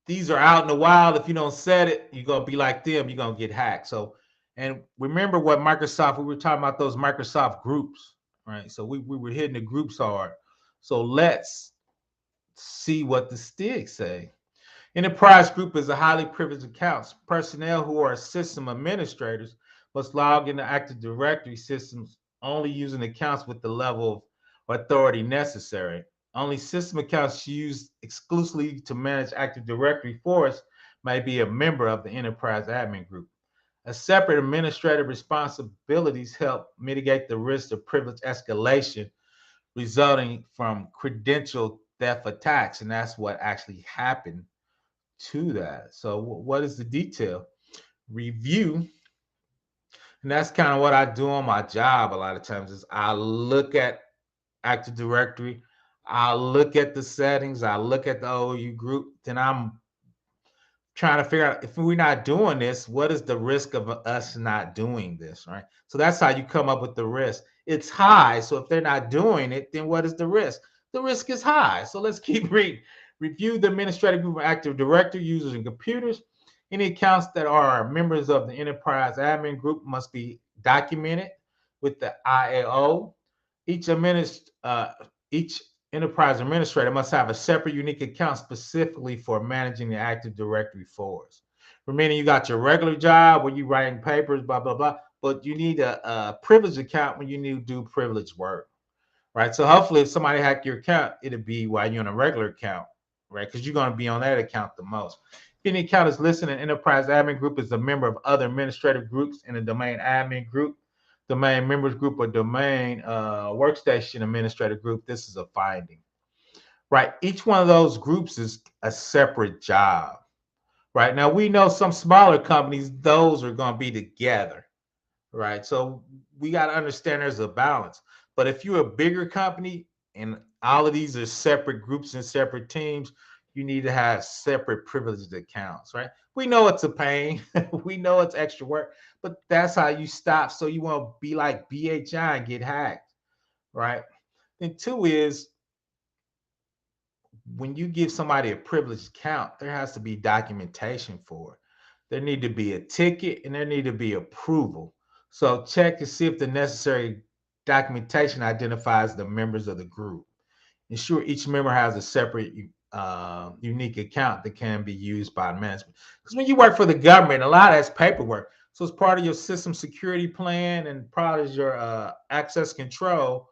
these are out in the wild. If you don't set it, you're gonna be like them. You're gonna get hacked. So, and remember what Microsoft, we were talking about those Microsoft groups, right? So we were hitting the groups hard. So let's see what the stigs say. Enterprise group is a highly privileged accounts. Personnel who are system administrators must log into Active Directory systems only using accounts with the level of authority necessary. Only system accounts used exclusively to manage Active Directory for us may be a member of the enterprise admin group. A separate administrative responsibilities help mitigate the risk of privilege escalation resulting from credential theft attacks, and that's what actually happened to that. So what is the detail? Review And that's kind of what I do on my job a lot of times is I look at Active Directory, I look at the settings, I look at the OU group, then I'm trying to figure out if we're not doing this, what is the risk of us not doing this, right? So that's how you come up with the risk. It's high. So if they're not doing it, then what is the risk? The risk is high. So let's keep reading. Review the administrative group of Active Directory users and computers. Any accounts that are members of the enterprise admin group must be documented with the IAO. Each each enterprise administrator must have a separate unique account specifically for managing the Active Directory for us. Remaining, you got your regular job where you writing papers, blah, blah, blah, but you need a privileged account when you need to do privileged work, right? So hopefully if somebody hack your account, it'll be while you're on a regular account, right? Because you're going to be on that account the most. If any account is listed in enterprise admin group is a member of other administrative groups in the domain admin group, domain members group, or domain workstation administrator group, this is a finding, right? Each one of those groups is a separate job, right? Now we know some smaller companies, those are going to be together, right? So we got to understand there's a balance. But if you're a bigger company and all of these are separate groups and separate teams, you need to have separate privileged accounts, right? We know it's a pain, we know it's extra work, but that's how you stop. So you won't be like BHI and get hacked, right? And two is when you give somebody a privileged account, there has to be documentation for it. There need to be a ticket and there need to be approval. So check to see if the necessary documentation identifies the members of the group. Ensure each member has a separate unique account that can be used by management. Because when you work for the government, a lot of that's paperwork. So it's part of your system security plan and part of your access control,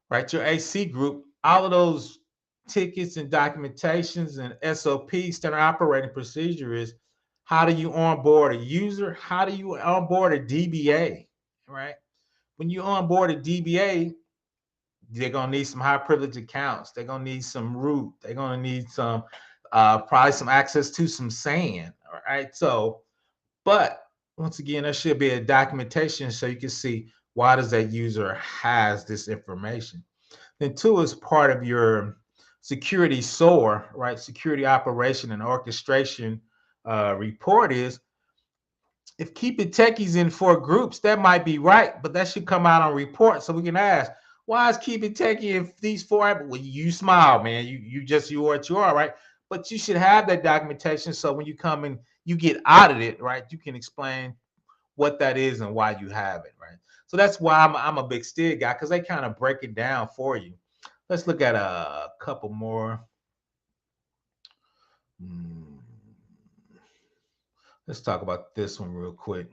right? Your AC group, all of those tickets and documentations and SOP, standard operating procedure is how do you onboard a user? How do you onboard a DBA, right? When you onboard a DBA, they're gonna need some high privilege accounts. They're gonna need some root. They're gonna need some probably some access to some SAN. All right. So, but once again, there should be a documentation so you can see why does that user has this information. Then two is part of your security SOAR, right? Security operation and orchestration report is if keeping techies in four groups, that might be right, but that should come out on report so we can ask, why is keeping techie in these four? Well, you smile, man. You are what you are, right? But you should have that documentation so when you come and you get audited, right, you can explain what that is and why you have it, right? So that's why I'm a big STIG guy because they kind of break it down for you. Let's look at a couple more. Hmm. Let's talk about this one real quick.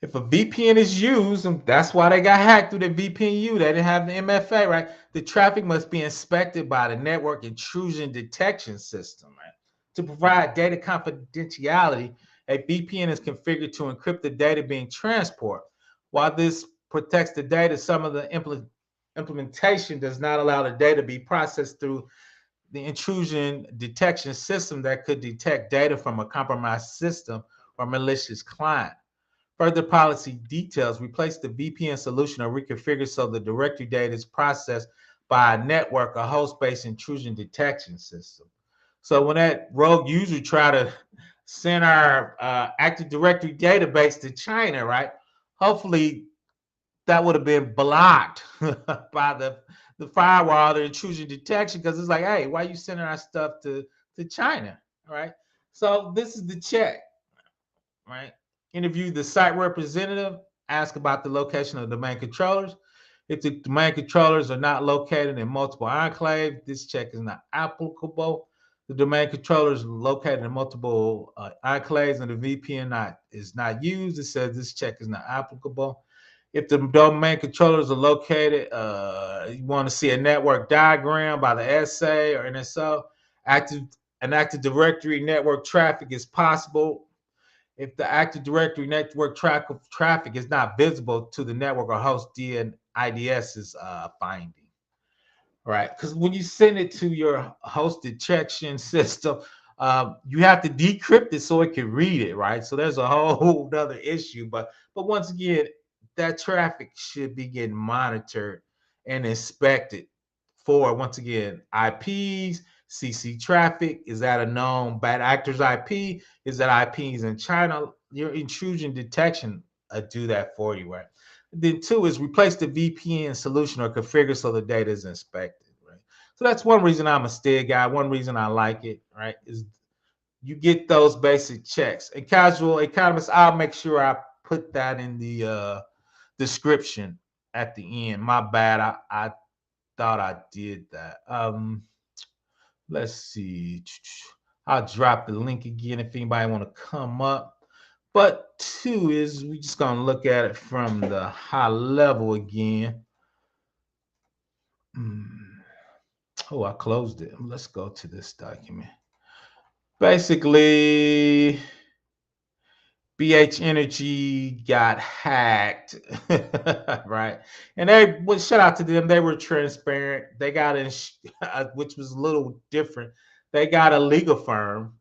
If a VPN is used, and that's why they got hacked through the VPNU, they didn't have the MFA, right? The traffic must be inspected by the network intrusion detection system, right? To provide data confidentiality, a VPN is configured to encrypt the data being transported. While this protects the data, some of the implementation does not allow the data to be processed through the intrusion detection system that could detect data from a compromised system or malicious client. Further policy details replace the VPN solution or reconfigure so the directory data is processed by a network or host-based intrusion detection system. So when that rogue user try to send our Active Directory database to China, right? Hopefully that would have been blocked by the firewall, the intrusion detection, because it's like, hey, why are you sending our stuff to China, right? So this is the check, right? Interview the site representative, ask about the location of the domain controllers. If the domain controllers are not located in multiple enclaves, this check is not applicable. The domain controllers located in multiple enclaves and the VPN is not used. It says this check is not applicable. If the domain controllers are located, you want to see a network diagram by the SA or NSO. An Active Directory network traffic is possible if the Active Directory network traffic is not visible to the network or host IDS's finding, right? Because when you send it to your host detection system, You have to decrypt it so it can read it, right? So there's a whole other issue. But once again, that traffic should be getting monitored and inspected for, once again, IPs, CC traffic. Is that a known bad actor's IP? Is that IPs in China? Your intrusion detection do that for you, right? Then two is replace the VPN solution or configure so the data is inspected, right? So that's one reason I'm a STIG guy. One reason I like it, right, is you get those basic checks. And casual economists, I'll make sure I put that in the description at the end. My bad. I thought I did that. Let's see. I'll drop the link again if anybody want to come up. But two is we just gonna look at it from the high level again. Oh, I closed it. Let's go to this document. Basically, BH Energy got hacked, right? And they, well, shout out to them. They were transparent. They got in, which was a little different. They got a legal firm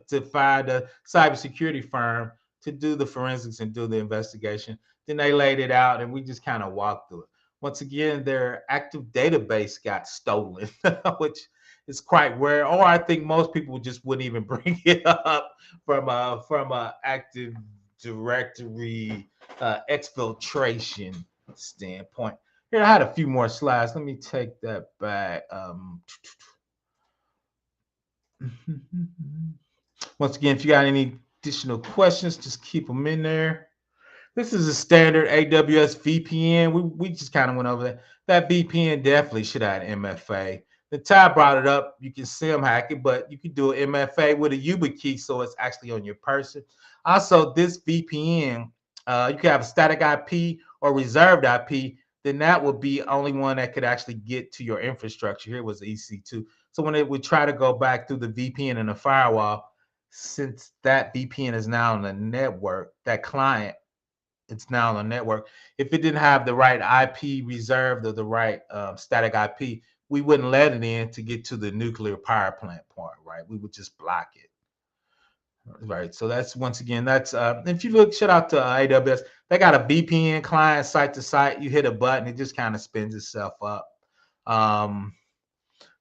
to find a cybersecurity firm to do the forensics and do the investigation. Then they laid it out, and we just kind of walked through it. Once again, their active database got stolen, which is quite rare. Or I think most people just wouldn't even bring it up from a active directory exfiltration standpoint. Here, I had a few more slides. Let me take that back. Once again, if you got any additional questions, just keep them in there. This is a standard AWS VPN. We just kind of went over that. That VPN definitely should have MFA. The Ty brought it up. You can SIM hack it, but you can do an MFA with a YubiKey, so it's actually on your person. Also, this VPN, you can have a static IP or reserved IP. Then that would be only one that could actually get to your infrastructure. Here was EC2. So when it would try to go back through the VPN and the firewall, since that VPN is now on the network, that client, it's now on the network. If it didn't have the right IP reserved or the right static IP, we wouldn't let it in to get to the nuclear power plant part, right? We would just block it, right? So that's, once again, that's if you look, shout out to AWS, they got a VPN client site to site. You hit a button, it just kind of spins itself up. Um,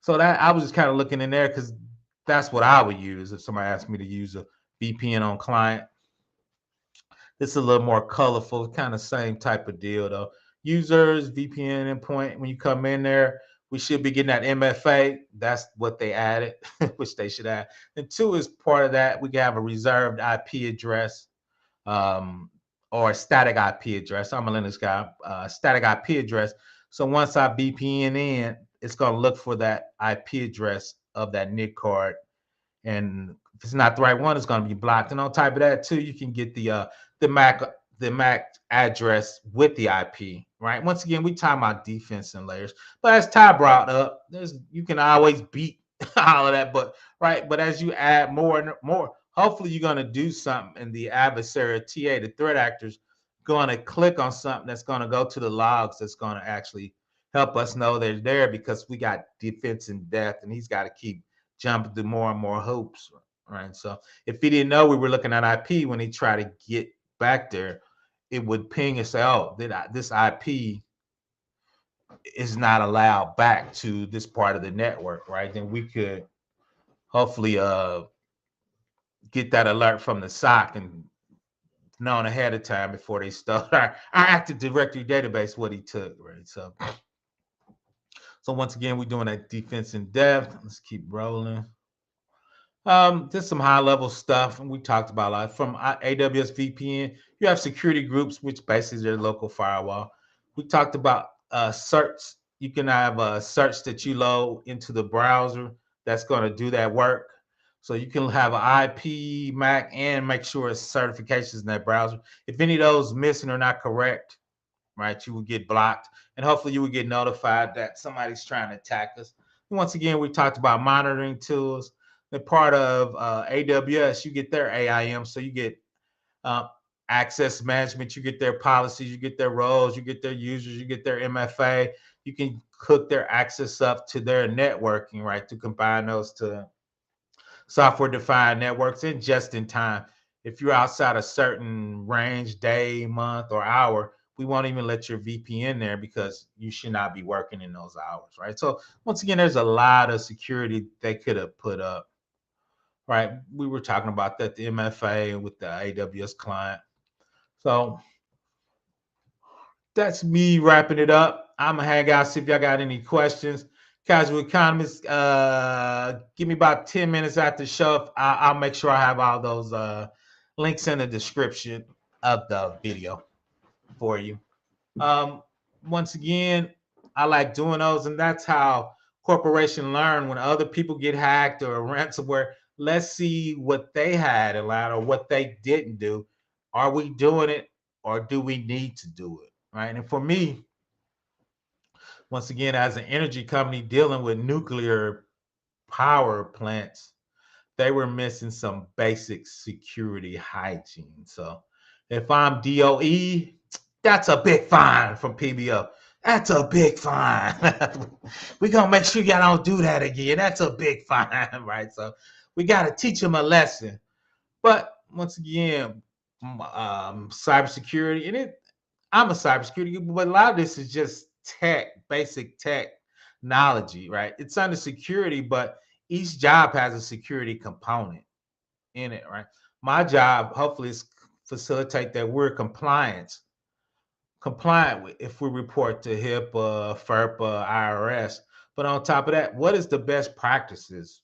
so that I was just kind of looking in there because that's what I would use if somebody asked me to use a VPN on client. It's a little more colorful, kind of same type of deal though. Users, VPN endpoint, when you come in there, we should be getting that MFA. That's what they added, which they should add. And two is part of that. We can have a reserved IP address um, or a static IP address. I'm a Linux guy, static IP address. So once I VPN in, it's going to look for that IP address of that NIC card, and if it's not the right one, it's going to be blocked. And on top of that, too, you can get the Mac address with the IP. Right. Once again, we talking about defense and layers, but as Ty brought up, you can always beat all of that. But right, but as you add more and more, hopefully you're going to do something, and the adversary, TA, the threat actors, going to click on something that's going to go to the logs that's going to actually help us know they're there, because we got defense in depth, and he's got to keep jumping through more and more hoops, right? So if he didn't know we were looking at IP, when he tried to get back there, it would ping and say, "Oh, this IP is not allowed back to this part of the network," right? Then we could hopefully get that alert from the SOC and known ahead of time before they start our Active Directory database what he took, right? So once again, we're doing that defense in depth. Let's keep rolling. Just some high level stuff, and we talked about a lot from AWS VPN. You have security groups, which basically is their local firewall. We talked about certs. You can have a search that you load into the browser that's going to do that work. So you can have an IP, MAC, and make sure it's certifications in that browser. If any of those missing or not correct, right, you will get blocked, and hopefully you will get notified that somebody's trying to attack us. And once again, we talked about monitoring tools. The part of AWS, you get their AIM, so you get uh, access management, you get their policies, you get their roles, you get their users, you get their MFA. You can hook their access up to their networking, right, to combine those to software-defined networks, and just in time. If you're outside a certain range, day, month, or hour, we won't even let your VPN there because you should not be working in those hours, right? So once again, there's a lot of security they could have put up, right? We were talking about that, the MFA with the AWS client. So that's me wrapping it up. I'm gonna hang out, see if y'all got any questions. Casual economists, give me about 10 minutes after the show. I'll make sure I have all those links in the description of the video for you. Um, Once again, I like doing those, and that's how corporations learn when other people get hacked or ransomware. Let's see what they had allowed or what they didn't do. Are we doing it, or do we need to do it? Right. And for me, once again, as an energy company dealing with nuclear power plants, they were missing some basic security hygiene. So if I'm DOE, that's a big fine from PBO. That's a big fine. We're going to make sure y'all don't do that again. That's a big fine, right? So we got to teach them a lesson. But once again, cybersecurity, and I'm a cybersecurity, but a lot of this is just basic technology, right? It's under security, but each job has a security component in it, right? My job, hopefully, is facilitate that we're compliant with if we report to HIPAA, FERPA, IRS. But on top of that, what is the best practices?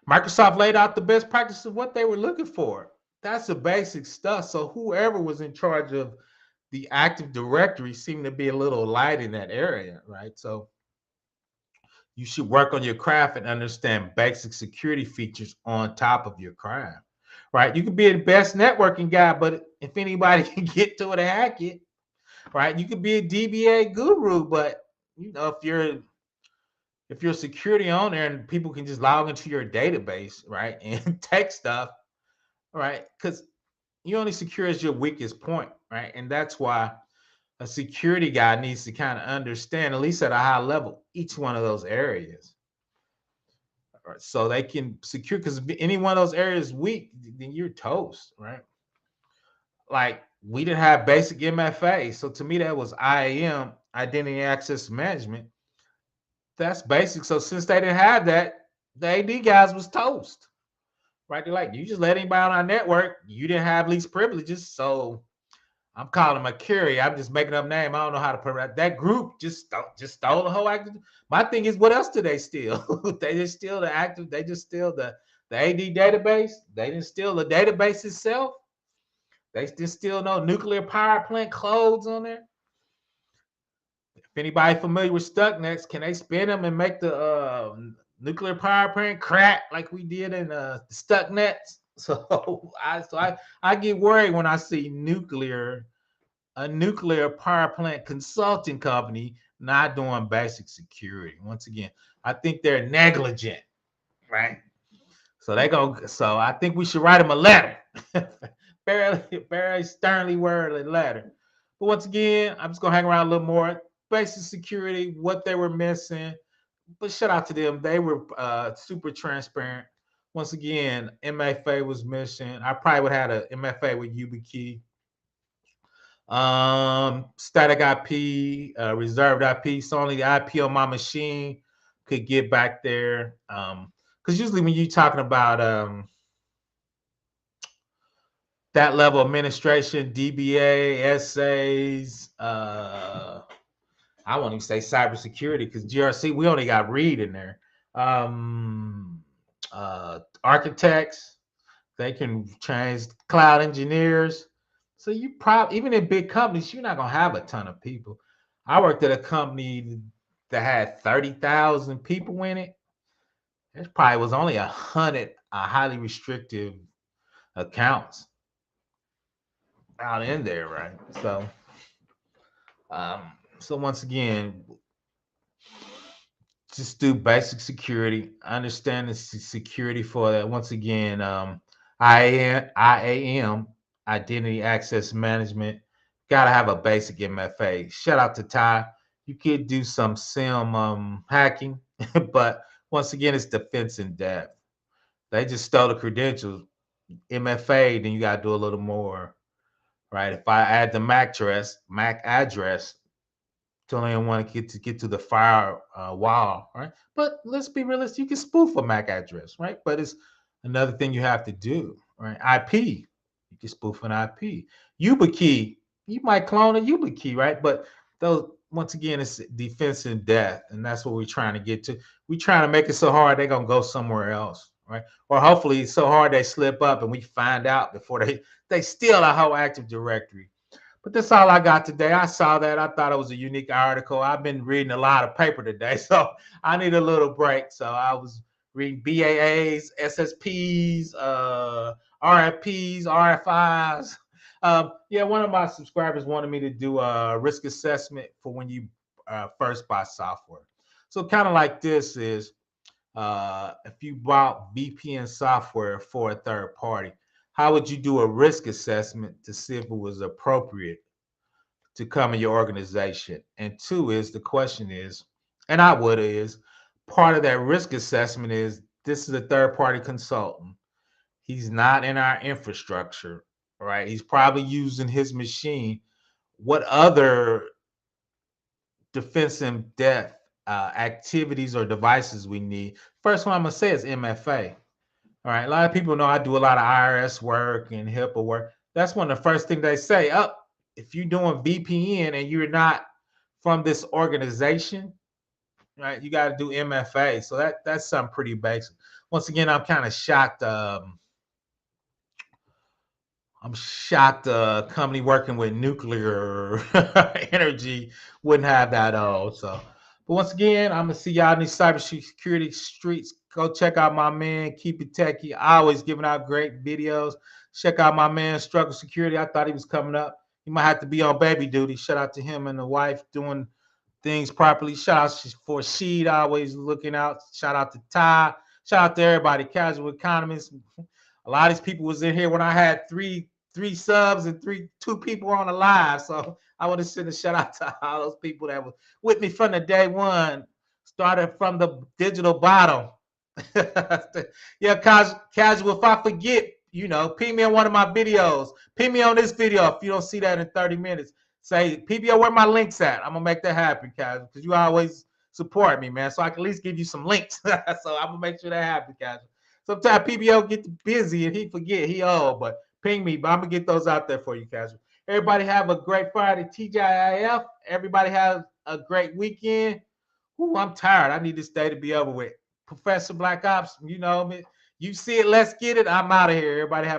Microsoft laid out the best practices of what they were looking for. That's the basic stuff. So whoever was in charge of the Active Directory seemed to be a little light in that area, right? So you should work on your craft and understand basic security features on top of your craft, right? You can be the best networking guy, but if anybody can get to it and hack it, right? You could be a DBA guru, but if you're a security owner and people can just log into your database, right, and take stuff, right, because you only secure as your weakest point, right, and that's why a security guy needs to kind of understand, at least at a high level, each one of those areas, right, so they can secure. Because if any one of those areas is weak, then you're toast, right? Like we didn't have basic MFA, so to me that was IAM, identity access management. That's basic. So since they didn't have that, the AD guys was toast, right? They're like, you just let anybody on our network. You didn't have least privileges, so I'm calling them a carrier. I'm just making up name. I don't know how to put it. That group just stole the whole active. My thing is, what else do they steal? They just steal the active. They just steal the AD database. They didn't steal the database itself. They just still know nuclear power plant codes on there. If anybody familiar with Stuxnets, can they spin them and make the nuclear power plant crack like we did in Stuxnets? So I get worried when I see a nuclear power plant consulting company not doing basic security. Once again, I think they're negligent, right? So I think we should write them a letter. Very sternly worded letter. But once again, I'm just gonna hang around a little more. Basic security, what they were missing. But shout out to them. They were super transparent. Once again, MFA was missing. I probably would have had a MFA with YubiKey. Static IP, reserved IP. So only the IP on my machine could get back there. Because usually when you're talking about that level of administration, DBA, essays, I won't even say cybersecurity because GRC, we only got read in there. Architects, they can change cloud engineers. So you probably, even in big companies, you're not gonna have a ton of people. I worked at a company that had 30,000 people in it. It probably was only 100 highly restrictive accounts out in there, right? Um, so once again, just do basic security, understand the security for that. Once again, IAM, identity access management, gotta have a basic MFA. Shout out to Ty. You could do some SIM hacking. But once again, it's defense in depth. They just stole the credentials, MFA, then you got to do a little more, right? If I add the MAC address, to only want to get to the fire wall, right? But let's be realistic. You can spoof a MAC address, right? But it's another thing you have to do, right? IP, you can spoof an IP. YubiKey, you might clone a YubiKey, right? But those, once again, it's defense in depth, and that's what we're trying to get to. We're trying to make it so hard they're gonna go somewhere else, right? Or hopefully it's so hard they slip up and we find out before they steal our whole Active Directory. But that's all I got today. I saw that. I thought it was a unique article. I've been reading a lot of paper today, so I need a little break. So I was reading BAAs, SSPs, RFPs, RFIs. Yeah, one of my subscribers wanted me to do a risk assessment for when you first buy software. So kind of like this is if you bought VPN software for a third party, how would you do a risk assessment to see if it was appropriate to come in your organization? And two is the question is, and I would is part of that risk assessment is this is a third party consultant. He's not in our infrastructure, right? He's probably using his machine. What other defense in depth activities or devices we need? First one I'm gonna say is MFA. All right, a lot of people know I do a lot of IRS work and HIPAA work. That's one of the first things they say. Up, if you're doing VPN and you're not from this organization, right? You got to do MFA. So that's something pretty basic. Once again, I'm kind of shocked. I'm shocked a company working with nuclear energy wouldn't have that all. So, but once again, I'm gonna see y'all in these cybersecurity streets. Go check out my man, Keep It Techie. I always giving out great videos. Check out my man, Struggle Security. I thought he was coming up. He might have to be on baby duty. Shout out to him and the wife doing things properly. Shout out for Sheed, always looking out. Shout out to Ty. Shout out to everybody, casual economists. A lot of these people was in here when I had three subs and two people on the live. So I want to send a shout out to all those people that were with me from the day one. Started from the digital bottom. Yeah, casual. If I forget, ping me on one of my videos. Ping me on this video if you don't see that in 30 minutes. Say, PBO, where my links at? I'm gonna make that happen, casual, because you always support me, man. So I can at least give you some links. So I'm gonna make sure that happens, casual. Sometimes PBO get busy and he forget he old, but ping me. But I'm gonna get those out there for you, casual. Everybody have a great Friday, TGIF. Everybody have a great weekend. Ooh, I'm tired. I need this day to be over with. Professor Black Ops, you know me. You see it, let's get it. I'm out of here. Everybody have